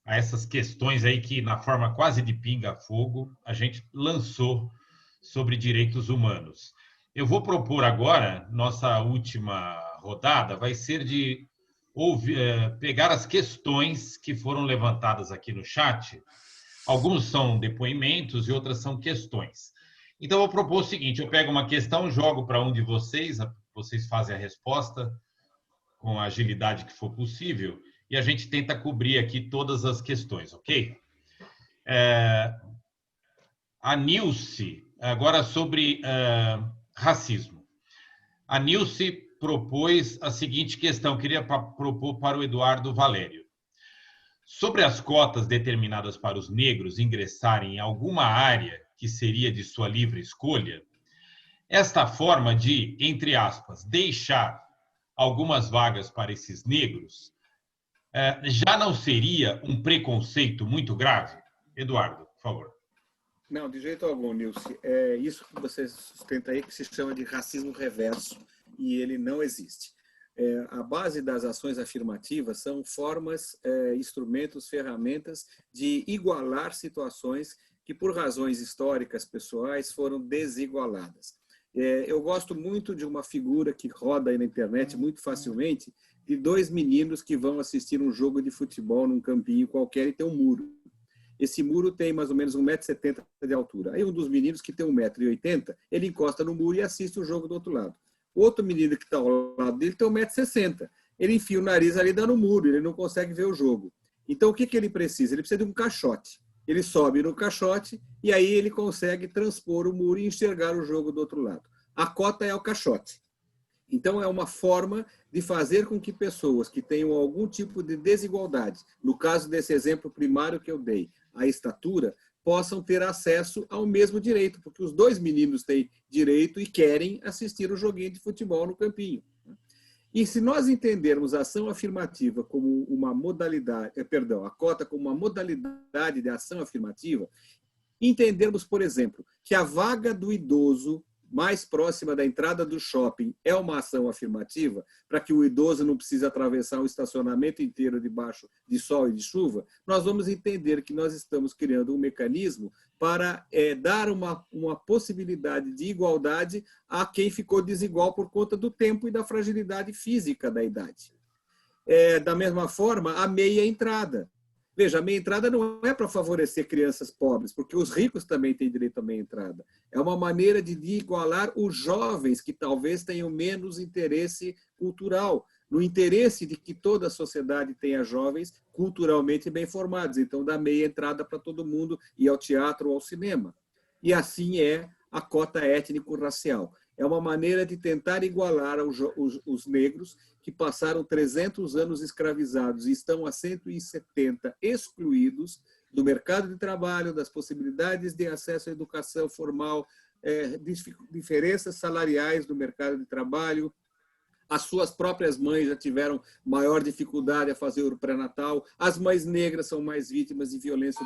[SPEAKER 1] a essas questões aí que, na forma quase de pinga-fogo, a gente lançou sobre direitos humanos. Eu vou propor agora, nossa última rodada vai ser de pegar as questões que foram levantadas aqui no chat. Alguns são depoimentos e outras são questões. Então, eu vou propor o seguinte, eu pego uma questão, jogo para um de vocês, vocês fazem a resposta com a agilidade que for possível, e a gente tenta cobrir aqui todas as questões, ok? A Nilce, agora sobre racismo. A Nilce propôs a seguinte questão, queria propor para o Eduardo Valério. Sobre as cotas determinadas para os negros ingressarem em alguma área que seria de sua livre escolha, esta forma de, entre aspas, deixar algumas vagas para esses negros, já não seria um preconceito muito grave? Eduardo, por favor.
[SPEAKER 3] Não, de jeito algum, Nilce. É isso que você sustenta aí que se chama de racismo reverso e ele não existe. A base das ações afirmativas são formas, instrumentos, ferramentas de igualar situações que, por razões históricas, pessoais, foram desigualadas. Eu gosto muito de uma figura que roda aí na internet muito facilmente, de dois meninos que vão assistir um jogo de futebol num campinho qualquer e tem um muro. Esse muro tem mais ou menos 1,70 m de altura. Aí um dos meninos que tem 1,80 m, ele encosta no muro e assiste o jogo do outro lado. O outro menino que está ao lado dele tem 1,60 m. Ele enfia o nariz ali dando no muro, ele não consegue ver o jogo. Então, o que ele precisa? Ele precisa de um caixote. Ele sobe no caixote e aí ele consegue transpor o muro e enxergar o jogo do outro lado. A cota é o caixote. Então, é uma forma de fazer com que pessoas que tenham algum tipo de desigualdade, no caso desse exemplo primário que eu dei, a estatura, possam ter acesso ao mesmo direito, porque os dois meninos têm direito e querem assistir o joguinho de futebol no campinho. E se nós entendermos a ação afirmativa como uma modalidade, a cota como uma modalidade de ação afirmativa, entendermos, por exemplo, que a vaga do idoso mais próxima da entrada do shopping é uma ação afirmativa, para que o idoso não precise atravessar um estacionamento inteiro debaixo de sol e de chuva, nós vamos entender que nós estamos criando um mecanismo para dar uma possibilidade de igualdade a quem ficou desigual por conta do tempo e da fragilidade física da idade. Da mesma forma, a meia entrada. Veja, a meia entrada não é para favorecer crianças pobres, porque os ricos também têm direito à meia entrada. É uma maneira de igualar os jovens que talvez tenham menos interesse cultural, no interesse de que toda a sociedade tenha jovens culturalmente bem formados. Então, dá meia entrada para todo mundo ir ao teatro ou ao cinema. E assim é a cota étnico-racial. É uma maneira de tentar igualar os negros que passaram 300 anos escravizados e estão há 170 excluídos do mercado de trabalho, das possibilidades de acesso à educação formal, diferenças salariais do mercado de trabalho. As suas próprias mães já tiveram maior dificuldade a fazer o pré-natal. As mães negras são mais vítimas de violência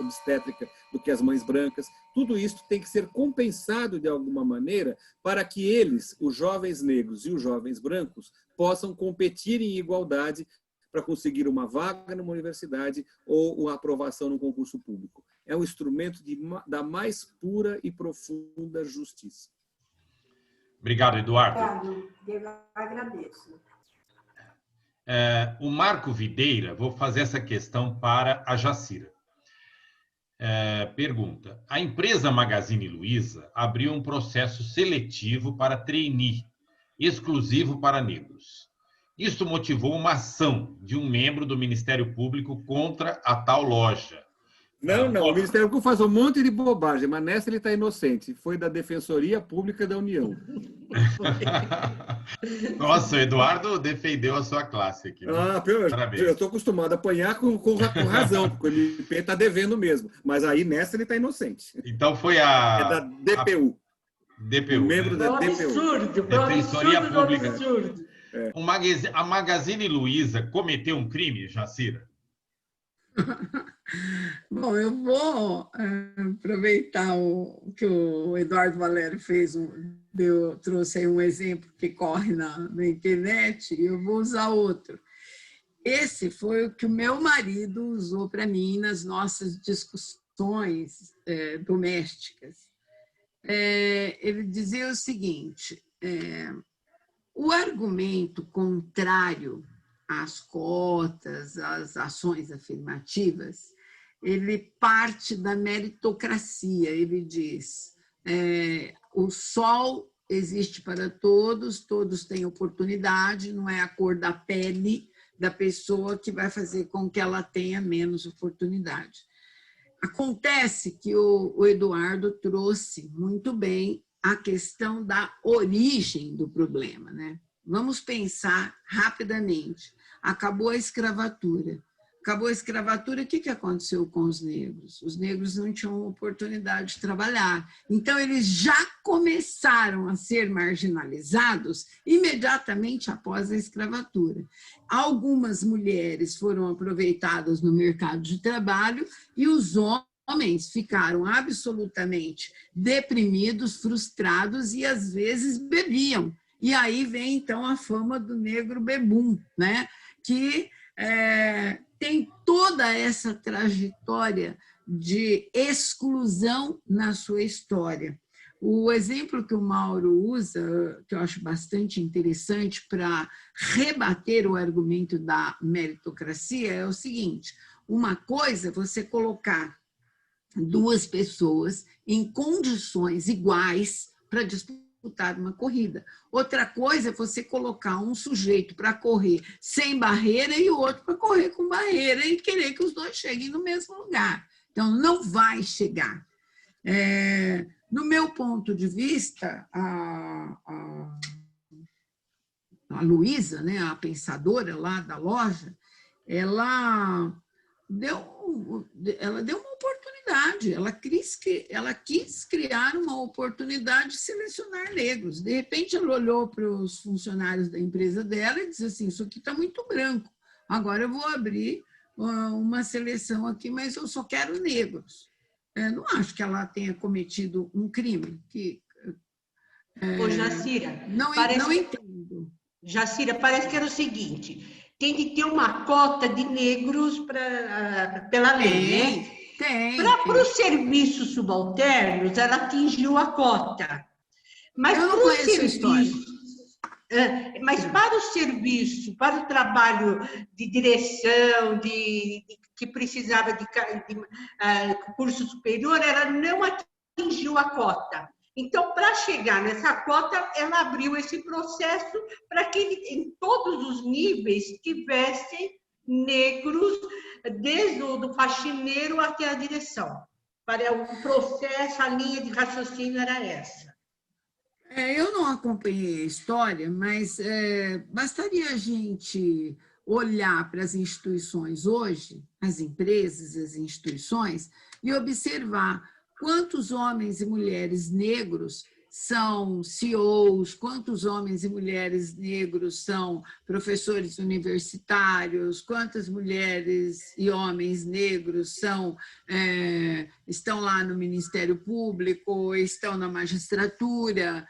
[SPEAKER 3] obstétrica do que as mães brancas. Tudo isso tem que ser compensado de alguma maneira para que eles, os jovens negros e os jovens brancos, possam competir em igualdade para conseguir uma vaga numa universidade ou uma aprovação num concurso público. É um instrumento da mais pura e profunda justiça.
[SPEAKER 1] Obrigado, Eduardo.
[SPEAKER 5] Eu agradeço.
[SPEAKER 1] O Marco Videira, vou fazer essa questão para a Jacira. Pergunta: a empresa Magazine Luiza abriu um processo seletivo para trainee, exclusivo para negros. Isso motivou uma ação de um membro do Ministério Público contra a tal loja.
[SPEAKER 3] Não, o Ministério Público faz um monte de bobagem, mas nessa ele está inocente. Foi da Defensoria Pública da União.
[SPEAKER 1] Nossa, o Eduardo defendeu a sua classe aqui.
[SPEAKER 3] Parabéns. Eu estou acostumado a apanhar com razão, porque o MP está devendo mesmo. Mas aí nessa ele está inocente.
[SPEAKER 1] Então foi
[SPEAKER 3] É da DPU.
[SPEAKER 1] DPU.
[SPEAKER 3] Membro da DPU.
[SPEAKER 2] Absurdo,
[SPEAKER 1] Defensoria Pública.
[SPEAKER 2] Absurdo.
[SPEAKER 1] A Magazine Luiza cometeu um crime, Jacira?
[SPEAKER 4] Bom, eu vou aproveitar o que o Eduardo Valério fez, trouxe aí um exemplo que corre na internet, e eu vou usar outro. Esse foi o que o meu marido usou para mim nas nossas discussões domésticas. Ele dizia o seguinte: o argumento contrário as cotas, as ações afirmativas, ele parte da meritocracia. Ele diz, o sol existe para todos, todos têm oportunidade, não é a cor da pele da pessoa que vai fazer com que ela tenha menos oportunidade. Acontece que o Eduardo trouxe muito bem a questão da origem do problema, né? Vamos pensar rapidamente. Acabou a escravatura. Acabou a escravatura, o que aconteceu com os negros? Os negros não tinham oportunidade de trabalhar. Então, eles já começaram a ser marginalizados imediatamente após a escravatura. Algumas mulheres foram aproveitadas no mercado de trabalho e os homens ficaram absolutamente deprimidos, frustrados e, às vezes, bebiam. E aí vem, então, a fama do negro bebum, né? Que tem toda essa trajetória de exclusão na sua história. O exemplo que o Mauro usa, que eu acho bastante interessante para rebater o argumento da meritocracia, é o seguinte: uma coisa é você colocar duas pessoas em condições iguais para disputar uma corrida. Outra coisa é você colocar um sujeito para correr sem barreira e o outro para correr com barreira e querer que os dois cheguem no mesmo lugar. Então, não vai chegar. No meu ponto de vista, a Luísa, né, a pensadora lá da loja, ela deu uma oportunidade, ela quis criar uma oportunidade de selecionar negros. De repente, ela olhou para os funcionários da empresa dela e disse assim, isso aqui está muito branco, agora eu vou abrir uma seleção aqui, mas eu só quero negros. Não acho que ela tenha cometido um crime.
[SPEAKER 2] Ô, Jacira,
[SPEAKER 4] não entendo.
[SPEAKER 2] Jacira, parece que era o seguinte... Tem que ter uma cota de negros pela lei, né?
[SPEAKER 4] Tem.
[SPEAKER 2] Para os serviços subalternos, ela atingiu a cota. Mas
[SPEAKER 4] eu não conheço a história.
[SPEAKER 2] Mas para o serviço, para o trabalho de direção, que precisava de curso superior, ela não atingiu a cota. Então, para chegar nessa cota, ela abriu esse processo para que em todos os níveis tivessem negros, desde o faxineiro até a direção. Para o processo, a linha de raciocínio era essa.
[SPEAKER 4] Eu não acompanhei a história, mas bastaria a gente olhar para as instituições hoje, as empresas, as instituições, e observar quantos homens e mulheres negros são CEOs, quantos homens e mulheres negros são professores universitários, quantas mulheres e homens negros estão lá no Ministério Público, estão na magistratura.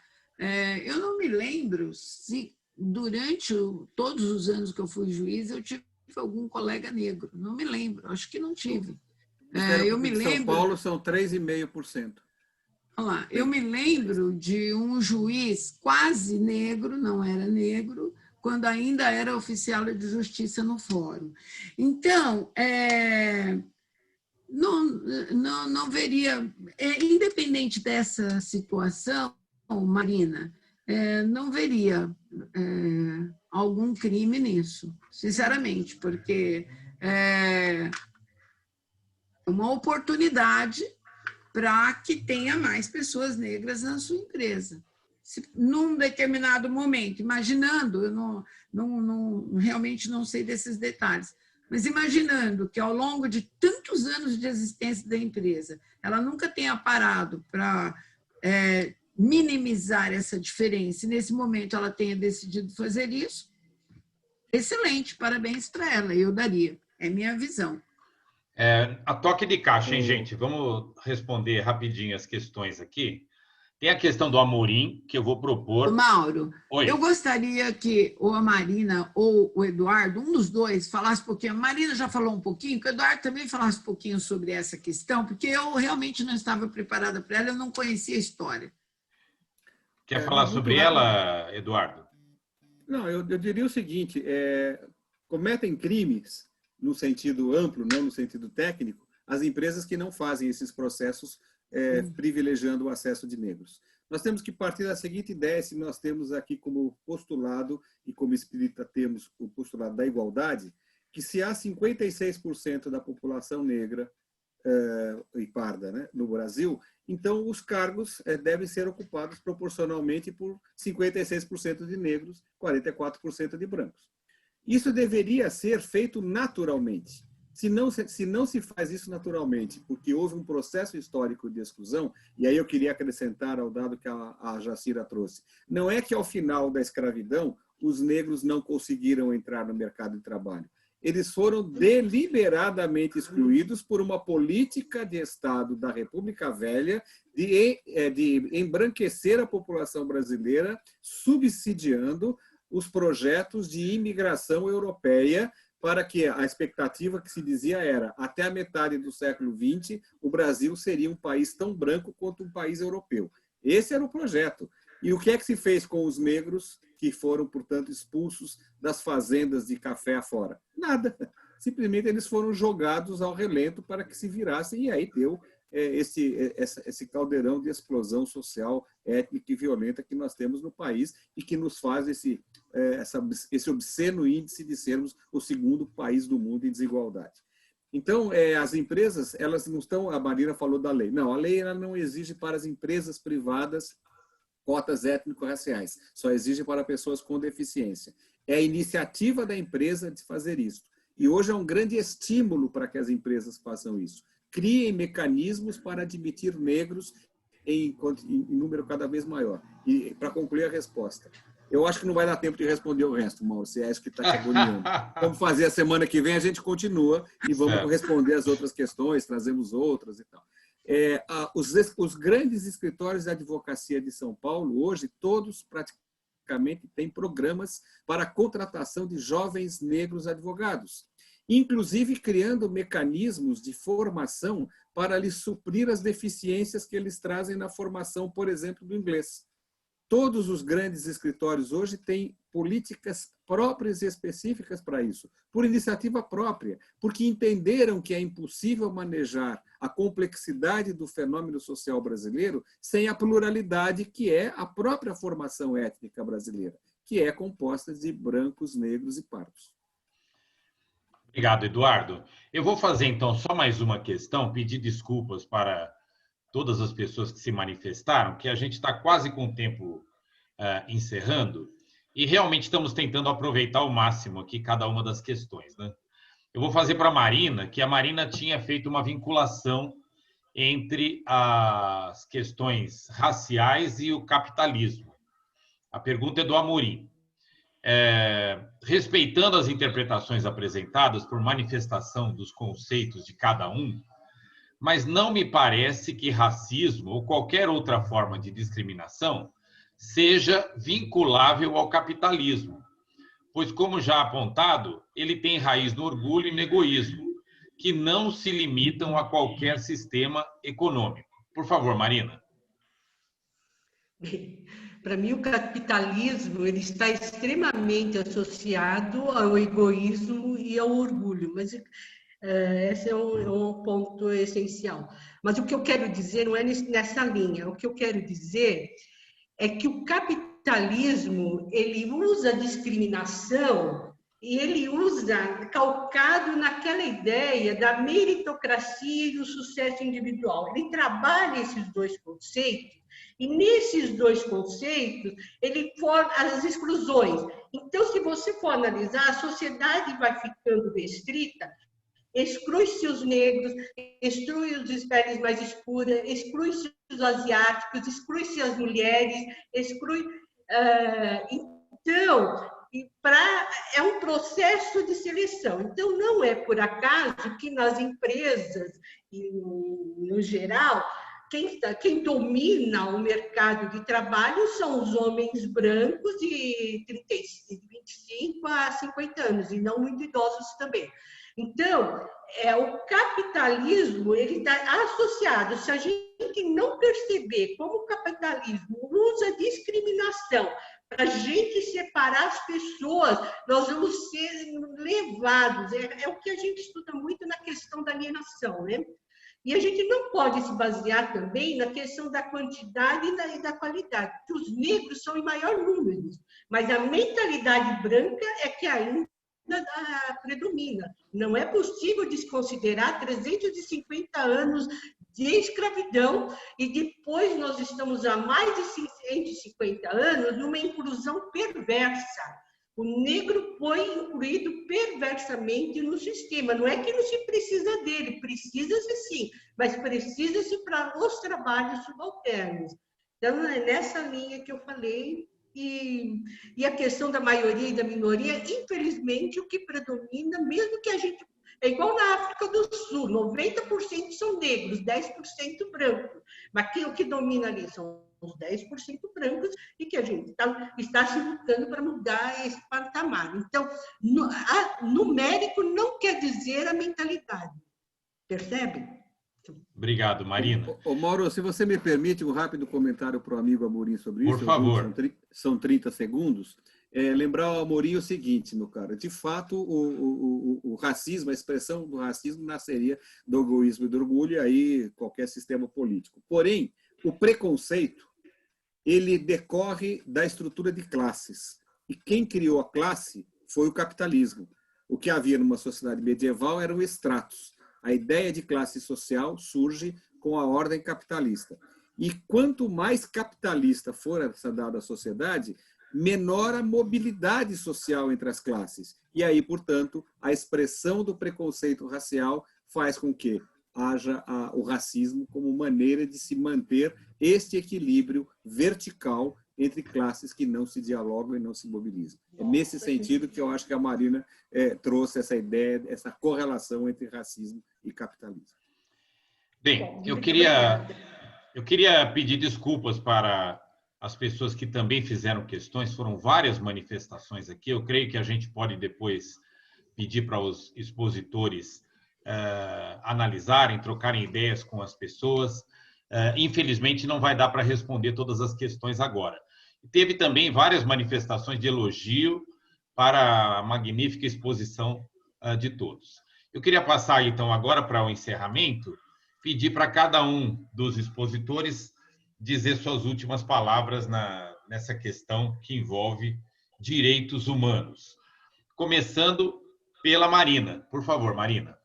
[SPEAKER 4] Eu não me lembro se, durante todos os anos que eu fui juiz, eu tive algum colega negro. Não me lembro, acho que não tive. Eu me lembro...
[SPEAKER 3] São Paulo são 3,5%.
[SPEAKER 4] Olha lá, eu me lembro de um juiz quase negro, não era negro, quando ainda era oficial de justiça no fórum. Então, não veria... independente dessa situação, Marina, não veria algum crime nisso, sinceramente, porque... uma oportunidade para que tenha mais pessoas negras na sua empresa. Num determinado momento, imaginando, eu realmente não sei desses detalhes, mas imaginando que ao longo de tantos anos de existência da empresa, ela nunca tenha parado para minimizar essa diferença, e nesse momento ela tenha decidido fazer isso, excelente, parabéns para ela, eu daria, é minha visão.
[SPEAKER 1] A toque de caixa, hein, gente? Vamos responder rapidinho as questões aqui. Tem a questão do Amorim, que eu vou propor.
[SPEAKER 4] Mauro,
[SPEAKER 1] Oi.
[SPEAKER 4] Eu gostaria que ou a Marina ou o Eduardo, um dos dois, falasse um pouquinho. A Marina já falou um pouquinho, que o Eduardo também falasse um pouquinho sobre essa questão, porque eu realmente não estava preparada para ela, eu não conhecia a história.
[SPEAKER 1] Quer falar sobre ela, Eduardo?
[SPEAKER 3] Não, eu diria o seguinte, Cometem crimes, no sentido amplo, não no sentido técnico, as empresas que não fazem esses processos privilegiando o acesso de negros. Nós temos que partir da seguinte ideia, se nós temos aqui como postulado, e como espírita temos o postulado da igualdade, que se há 56% da população negra e parda, né, no Brasil, então os cargos devem ser ocupados proporcionalmente por 56% de negros, 44% de brancos. Isso deveria ser feito naturalmente. Se não se faz isso naturalmente, porque houve um processo histórico de exclusão, e aí eu queria acrescentar ao dado que a Jacira trouxe, não é que ao final da escravidão os negros não conseguiram entrar no mercado de trabalho. Eles foram deliberadamente excluídos por uma política de Estado da República Velha de embranquecer a população brasileira, subsidiando os projetos de imigração europeia, para que a expectativa que se dizia era, até a metade do século XX, o Brasil seria um país tão branco quanto um país europeu. Esse era o projeto. E o que é que se fez com os negros que foram, portanto, expulsos das fazendas de café afora? Nada. Simplesmente eles foram jogados ao relento para que se virassem, e aí deu esse caldeirão de explosão social, étnica e violenta que nós temos no país e que nos faz esse obsceno índice de sermos o segundo país do mundo em desigualdade. Então, as empresas, elas não estão... A Marina falou da lei. Não, a lei ela não exige para as empresas privadas cotas étnico-raciais. Só exige para pessoas com deficiência. É a iniciativa da empresa de fazer isso. E hoje é um grande estímulo para que as empresas façam isso. Criem mecanismos para admitir negros em número cada vez maior. E, para concluir a resposta, eu acho que não vai dar tempo de responder o resto, Mauro, se é isso que está te agoniando. Vamos fazer a semana que vem, a gente continua e vamos responder as outras questões, trazemos outras e tal. Os grandes escritórios de advocacia de São Paulo, hoje, todos praticamente têm programas para a contratação de jovens negros advogados, inclusive criando mecanismos de formação para lhes suprir as deficiências que eles trazem na formação, por exemplo, do inglês. Todos os grandes escritórios hoje têm políticas próprias e específicas para isso, por iniciativa própria, porque entenderam que é impossível manejar a complexidade do fenômeno social brasileiro sem a pluralidade que é a própria formação étnica brasileira, que é composta de brancos, negros e pardos.
[SPEAKER 1] Obrigado, Eduardo. Eu vou fazer, então, só mais uma questão, pedir desculpas para todas as pessoas que se manifestaram, que a gente está quase com o tempo encerrando, e realmente estamos tentando aproveitar ao máximo aqui cada uma das questões, né? Eu vou fazer para a Marina, que a Marina tinha feito uma vinculação entre as questões raciais e o capitalismo. A pergunta é do Amorim. Respeitando as interpretações apresentadas por manifestação dos conceitos de cada um, mas não me parece que racismo ou qualquer outra forma de discriminação seja vinculável ao capitalismo, pois, como já apontado, ele tem raiz no orgulho e no egoísmo, que não se limitam a qualquer sistema econômico. Por favor, Marina.
[SPEAKER 2] Para mim, o capitalismo ele está extremamente associado ao egoísmo e ao orgulho, mas esse é um ponto essencial. Mas o que eu quero dizer não é nessa linha. O que eu quero dizer é que o capitalismo ele usa a discriminação e ele usa calcado naquela ideia da meritocracia e do sucesso individual. Ele trabalha esses dois conceitos. E nesses dois conceitos, ele forma as exclusões. Então, se você for analisar, a sociedade vai ficando restrita, exclui-se os negros, exclui os de peles mais escuras, exclui-se os asiáticos, exclui-se as mulheres, exclui... Então, é um processo de seleção. Então, não é por acaso que nas empresas, no geral... Quem domina o mercado de trabalho são os homens brancos de 25 a 50 anos, e não muito idosos também. Então, o capitalismo ele está associado. Se a gente não perceber como o capitalismo usa discriminação a gente separar as pessoas, nós vamos ser levados. É o que a gente estuda muito na questão da alienação, né? E a gente não pode se basear também na questão da quantidade e da qualidade, porque os negros são em maior número, mas a mentalidade branca é que ainda predomina. Não é possível desconsiderar 350 anos de escravidão e depois nós estamos há mais de 150 anos numa inclusão perversa. O negro foi incluído perversamente no sistema. Não é que não se precisa dele, precisa-se sim, mas precisa-se para os trabalhos subalternos. Então, é nessa linha que eu falei. E a questão da maioria e da minoria, infelizmente, o que predomina, mesmo que a gente... É igual na África do Sul, 90% são negros, 10% brancos. Mas o que domina ali são os 10% brancos e que a gente está se lutando para mudar esse patamar. Então, numérico não quer dizer a mentalidade. Percebe?
[SPEAKER 1] Obrigado, Marina.
[SPEAKER 3] Ô, Mauro, se você me permite um rápido comentário para o amigo Amorim sobre isso.
[SPEAKER 1] Por favor.
[SPEAKER 3] São 30 segundos. Lembrar ao Amorim o seguinte, meu cara. De fato, o racismo, a expressão do racismo nasceria do egoísmo e do orgulho, e aí qualquer sistema político. Porém, o preconceito, ele decorre da estrutura de classes. E quem criou a classe foi o capitalismo. O que havia numa sociedade medieval eram estratos. A ideia de classe social surge com a ordem capitalista. E quanto mais capitalista for essa dada sociedade, menor a mobilidade social entre as classes. E aí, portanto, a expressão do preconceito racial faz com que haja o racismo como maneira de se manter este equilíbrio vertical entre classes que não se dialogam e não se mobilizam. É nesse sentido que eu acho que a Marina trouxe essa ideia, essa correlação entre racismo e capitalismo.
[SPEAKER 1] Bem, eu queria pedir desculpas para as pessoas que também fizeram questões. Foram várias manifestações aqui. Eu creio que a gente pode depois pedir para os expositores analisarem, trocarem ideias com as pessoas. Infelizmente, não vai dar para responder todas as questões agora. Teve também várias manifestações de elogio para a magnífica exposição de todos. Eu queria passar, então, agora para o encerramento, pedir para cada um dos expositores dizer suas últimas palavras nessa questão que envolve direitos humanos. Começando pela Marina. Por favor, Marina.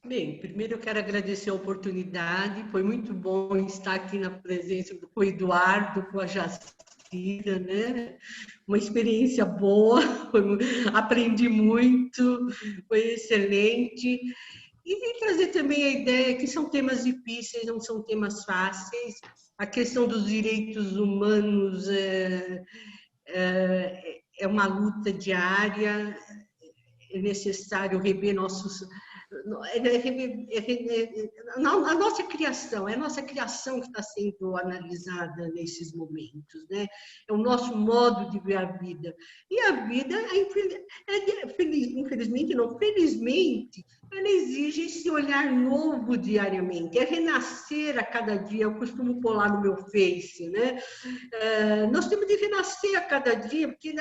[SPEAKER 2] Bem, primeiro eu quero agradecer a oportunidade, foi muito bom estar aqui na presença do Eduardo, com a Jacira, né? Uma experiência boa, aprendi muito, foi excelente. E vim trazer também a ideia que são temas difíceis, não são temas fáceis. A questão dos direitos humanos é uma luta diária, é necessário rever nossos... A nossa criação, é a nossa criação que está sendo analisada nesses momentos, né? É o nosso modo de ver a vida. E a vida, infelizmente não, felizmente, ela exige esse olhar novo diariamente, é renascer a cada dia. Eu costumo pôr lá no meu Face, né? Nós temos de renascer a cada dia, porque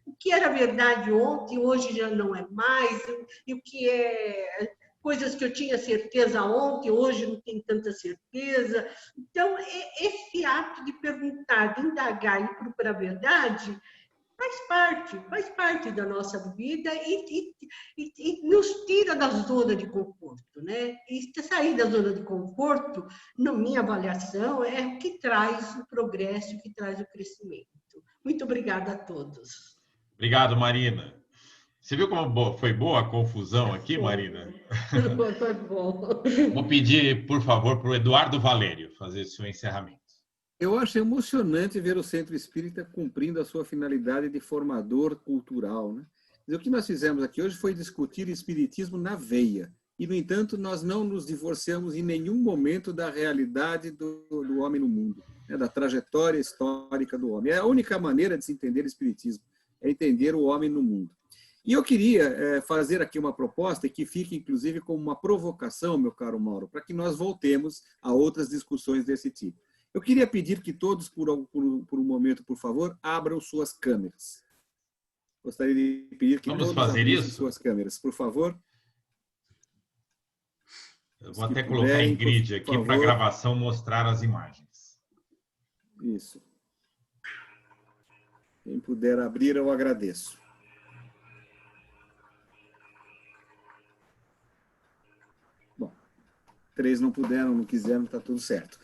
[SPEAKER 2] o que era verdade ontem, hoje já não é mais, e o que é coisas que eu tinha certeza ontem, hoje não tenho tanta certeza. Então, esse ato de perguntar, de indagar e procurar a verdade faz parte da nossa vida e nos tira da zona de conforto, né? E sair da zona de conforto, na minha avaliação, é o que traz o progresso, que traz o crescimento. Muito obrigada a todos.
[SPEAKER 1] Obrigado, Marina. Você viu como foi boa a confusão aqui, Marina?
[SPEAKER 2] Foi bom.
[SPEAKER 1] Vou pedir, por favor, para o Eduardo Valério fazer seu encerramento.
[SPEAKER 3] Eu acho emocionante ver o Centro Espírita cumprindo a sua finalidade de formador cultural, né? O que nós fizemos aqui hoje foi discutir espiritismo na veia. E, no entanto, nós não nos divorciamos em nenhum momento da realidade do homem no mundo, né? Da trajetória histórica do homem. É a única maneira de se entender espiritismo, é entender o homem no mundo. E eu queria fazer aqui uma proposta que fique, inclusive, como uma provocação, meu caro Mauro, para que nós voltemos a outras discussões desse tipo. Eu queria pedir que todos, por um momento, por favor, abram suas câmeras. Gostaria de pedir que
[SPEAKER 1] Vamos
[SPEAKER 3] todos
[SPEAKER 1] fazer
[SPEAKER 3] abrissem
[SPEAKER 1] isso?
[SPEAKER 3] suas câmeras, por favor.
[SPEAKER 1] Eu vou até colocar em grid aqui para a gravação mostrar as imagens.
[SPEAKER 3] Isso. Quem puder abrir, eu agradeço. Bom, 3 não puderam, não quiseram, está tudo certo.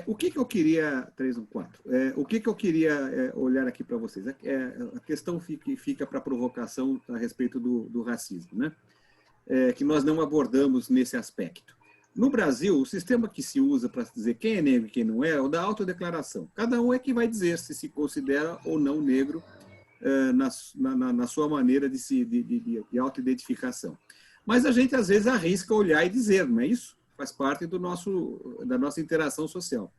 [SPEAKER 3] O que eu queria... 3 ou 4. O que eu queria olhar aqui para vocês? A questão fica para provocação a respeito do racismo, né? Que nós não abordamos nesse aspecto. No Brasil, o sistema que se usa para dizer quem é negro e quem não é o da autodeclaração. Cada um é que vai dizer se considera ou não negro na sua maneira de autoidentificação. Mas a gente, às vezes, arrisca olhar e dizer, não é isso? Faz parte da nossa interação social.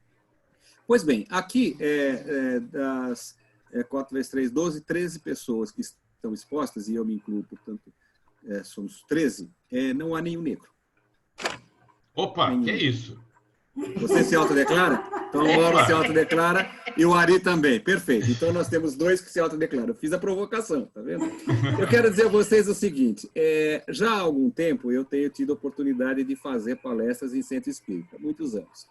[SPEAKER 3] Pois bem, aqui, das 4 vezes 3, 12, 13 pessoas que estão expostas, e eu me incluo, portanto, somos 13, não há nenhum negro.
[SPEAKER 1] Opa, nenhum. Que é isso?
[SPEAKER 3] Você se autodeclara? Então o Mauro se autodeclara e o Ari também. Perfeito. Então nós temos 2 que se autodeclaram. Eu fiz a provocação, tá vendo? Eu quero dizer a vocês o seguinte, já há algum tempo eu tenho tido a oportunidade de fazer palestras em centro espírita, muitos anos.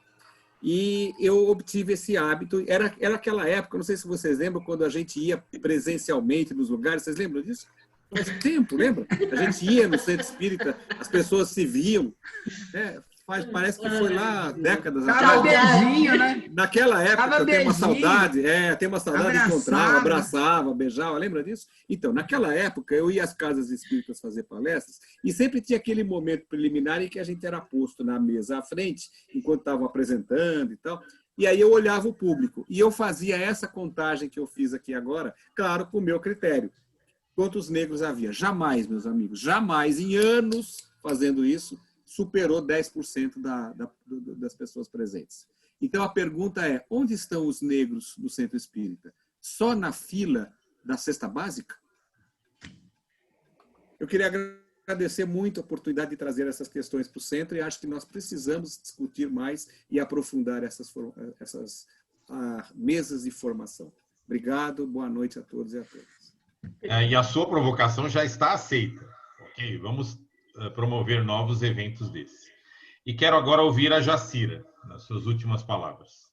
[SPEAKER 3] E eu obtive esse hábito, era aquela época, não sei se vocês lembram, quando a gente ia presencialmente nos lugares, vocês lembram disso? Faz tempo, lembra? A gente ia no centro espírita, as pessoas se viam, parece que foi lá décadas
[SPEAKER 4] atrás. Beijinho, né?
[SPEAKER 3] Naquela época eu tenho uma saudade, de encontrar, abraçava, beijava, lembra disso? Então, naquela época eu ia às casas espíritas fazer palestras e sempre tinha aquele momento preliminar em que a gente era posto na mesa à frente, enquanto estavam apresentando e tal, e aí eu olhava o público e eu fazia essa contagem que eu fiz aqui agora, claro, com o meu critério. Quantos negros havia? Jamais, meus amigos, jamais, em anos fazendo isso, superou 10% das pessoas presentes. Então, a pergunta é, onde estão os negros do centro espírita? Só na fila da cesta básica? Eu queria agradecer muito a oportunidade de trazer essas questões para o centro e acho que nós precisamos discutir mais e aprofundar essas mesas de formação. Obrigado, boa noite a todos e a todas.
[SPEAKER 1] E a sua provocação já está aceita. Ok, vamos promover novos eventos desses. E quero agora ouvir a Jacira, nas suas últimas palavras.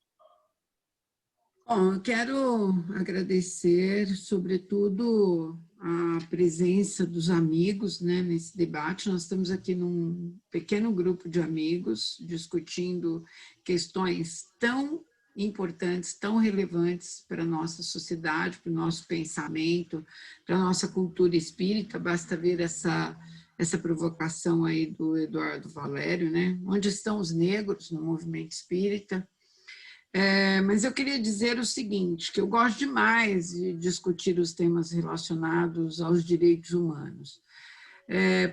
[SPEAKER 4] Bom, eu quero agradecer, sobretudo, a presença dos amigos, né, nesse debate. Nós estamos aqui num pequeno grupo de amigos discutindo questões tão importantes, tão relevantes para a nossa sociedade, para o nosso pensamento, para a nossa cultura espírita. Basta ver essa provocação aí do Eduardo Valério, né? Onde estão os negros no movimento espírita? Mas eu queria dizer o seguinte, que eu gosto demais de discutir os temas relacionados aos direitos humanos.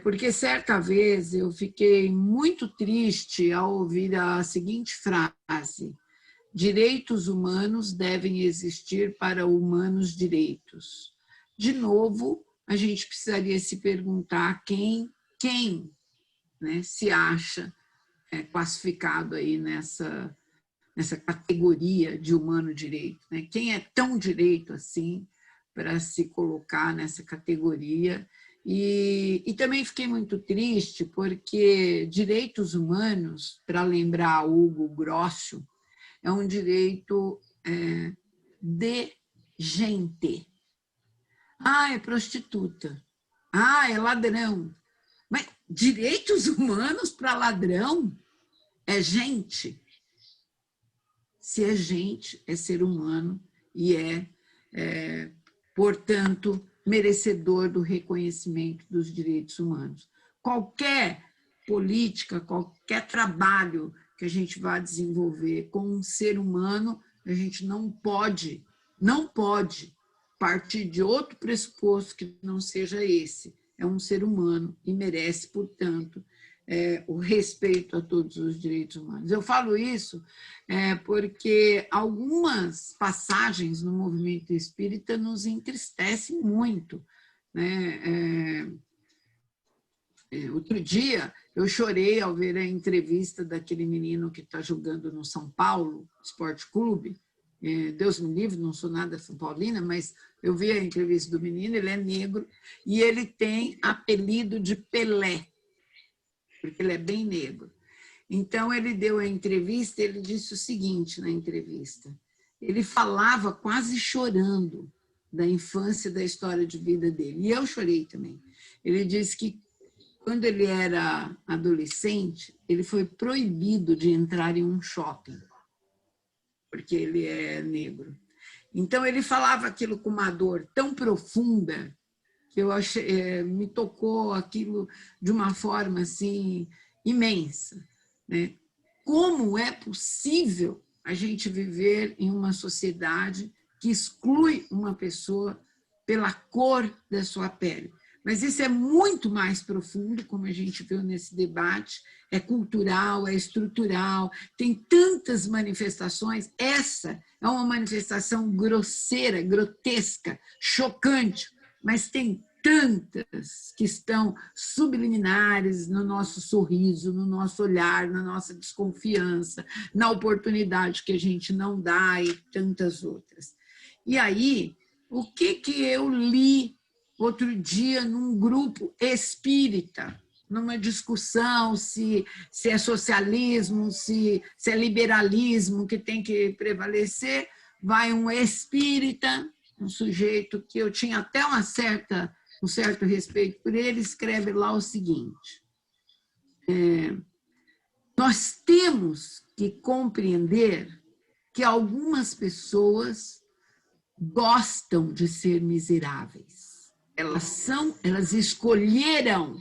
[SPEAKER 4] Porque certa vez eu fiquei muito triste ao ouvir a seguinte frase: direitos humanos devem existir para humanos direitos. De novo, a gente precisaria se perguntar quem né, se acha classificado aí nessa categoria de humano direito, né? Quem é tão direito assim para se colocar nessa categoria? E também fiquei muito triste porque direitos humanos, para lembrar Hugo Grosso, é um direito de gente. É prostituta. É ladrão. Mas direitos humanos para ladrão é gente. Se é gente, é ser humano e portanto, merecedor do reconhecimento dos direitos humanos. Qualquer política, qualquer trabalho que a gente vá desenvolver com um ser humano, a gente não pode partir de outro pressuposto que não seja esse. É um ser humano e merece, portanto, o respeito a todos os direitos humanos. Eu falo isso porque algumas passagens no movimento espírita nos entristecem muito, né? Outro dia Eu chorei ao ver a entrevista daquele menino que está jogando no São Paulo Esporte Clube. Deus me livre, não sou nada São Paulina, mas eu vi a entrevista do menino, ele é negro, e ele tem apelido de Pelé, porque ele é bem negro. Então, ele deu a entrevista, ele disse o seguinte na entrevista, ele falava quase chorando da infância, da história de vida dele, e eu chorei também. Ele disse que, quando ele era adolescente, ele foi proibido de entrar em um shopping, porque ele é negro. Então, ele falava aquilo com uma dor tão profunda que eu achei, me tocou aquilo de uma forma assim, imensa. Né? Como é possível a gente viver em uma sociedade que exclui uma pessoa pela cor da sua pele? Mas isso é muito mais profundo, como a gente viu nesse debate, é cultural, é estrutural, tem tantas manifestações. Essa é uma manifestação grosseira, grotesca, chocante, mas tem tantas que estão subliminares no nosso sorriso, no nosso olhar, na nossa desconfiança, na oportunidade que a gente não dá e tantas outras. E aí, o que eu li outro dia num grupo espírita, numa discussão se é socialismo, se é liberalismo que tem que prevalecer, vai um espírita, um sujeito que eu tinha até um certo respeito por ele, escreve lá o seguinte, nós temos que compreender que algumas pessoas gostam de ser miseráveis. Elas escolheram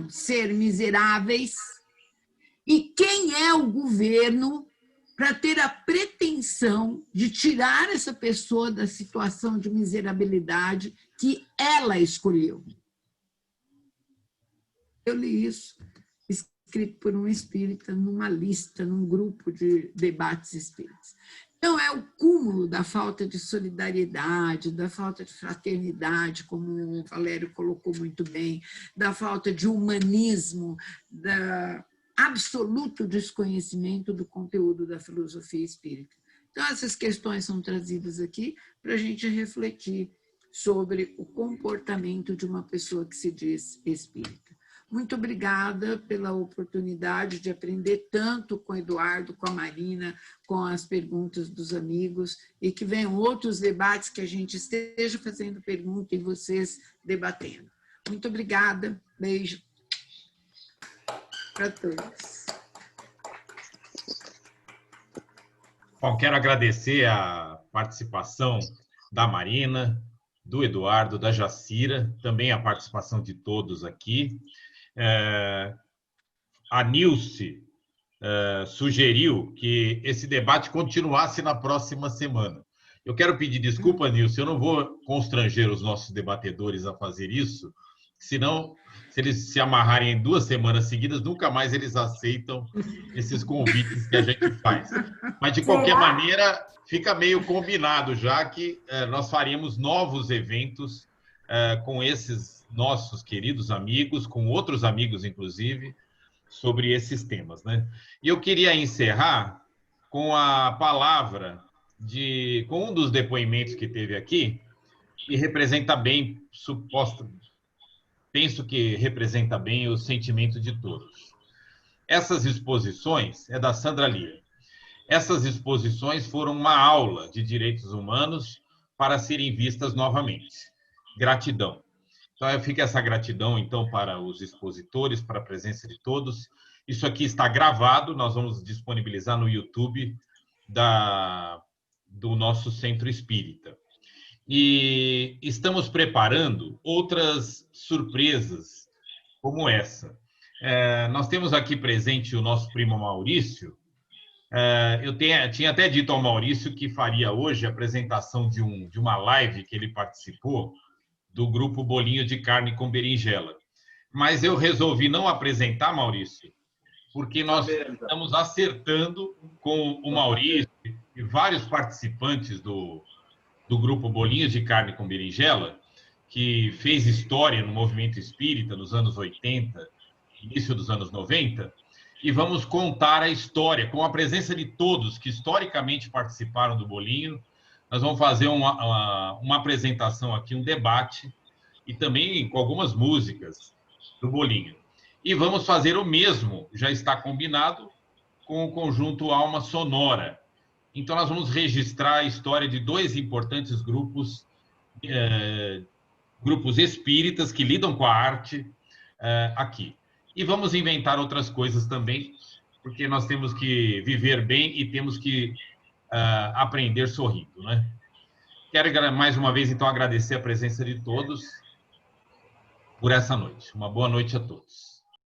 [SPEAKER 4] ser miseráveis, e quem é o governo para ter a pretensão de tirar essa pessoa da situação de miserabilidade que ela escolheu? Eu li isso, escrito por um espírita, numa lista, num grupo de debates espíritas. Então, é o cúmulo da falta de solidariedade, da falta de fraternidade, como o Valério colocou muito bem, da falta de humanismo, da absoluto desconhecimento do conteúdo da filosofia espírita. Então, essas questões são trazidas aqui para a gente refletir sobre o comportamento de uma pessoa que se diz espírita. Muito obrigada pela oportunidade de aprender tanto com o Eduardo, com a Marina, com as perguntas dos amigos, e que venham outros debates que a gente esteja fazendo pergunta e vocês debatendo. Muito obrigada, beijo para todos.
[SPEAKER 1] Bom, quero agradecer a participação da Marina, do Eduardo, da Jacira, também a participação de todos aqui. A Nilce sugeriu que esse debate continuasse na próxima semana. Eu quero pedir desculpa, Nilce, eu não vou constranger os nossos debatedores a fazer isso, senão, se eles se amarrarem em 2 semanas seguidas, nunca mais eles aceitam esses convites que a gente faz. Mas, de qualquer maneira, fica meio combinado já que nós faríamos novos eventos com esses nossos queridos amigos, com outros amigos, inclusive, sobre esses temas, né? E eu queria encerrar com a palavra com um dos depoimentos que teve aqui, que representa bem, penso que representa bem o sentimento de todos. Essas exposições é da Sandra Lira. Essas exposições foram uma aula de direitos humanos para serem vistas novamente. Gratidão. Então, fica essa gratidão, então, para os expositores, para a presença de todos. Isso aqui está gravado, nós vamos disponibilizar no YouTube do nosso Centro Espírita. E estamos preparando outras surpresas como essa. Nós temos aqui presente o nosso primo Maurício. Eu tinha até dito ao Maurício que faria hoje a apresentação de uma live que ele participou, do grupo Bolinho de Carne com Berinjela. Mas eu resolvi não apresentar, Maurício, porque nós estamos acertando com o Maurício e vários participantes do grupo Bolinho de Carne com Berinjela, que fez história no movimento espírita nos anos 80 início dos anos 90, e vamos contar a história, com a presença de todos que historicamente participaram do Bolinho. Nós vamos fazer uma apresentação aqui, um debate, e também com algumas músicas do Bolinho. E vamos fazer o mesmo, já está combinado, com o conjunto Alma Sonora. Então, nós vamos registrar a história de dois importantes grupos, grupos espíritas que lidam com a arte aqui. E vamos inventar outras coisas também, porque nós temos que viver bem e temos que aprender sorrindo, né? Quero mais uma vez, então, agradecer a presença de todos por essa noite. Uma boa noite a todos.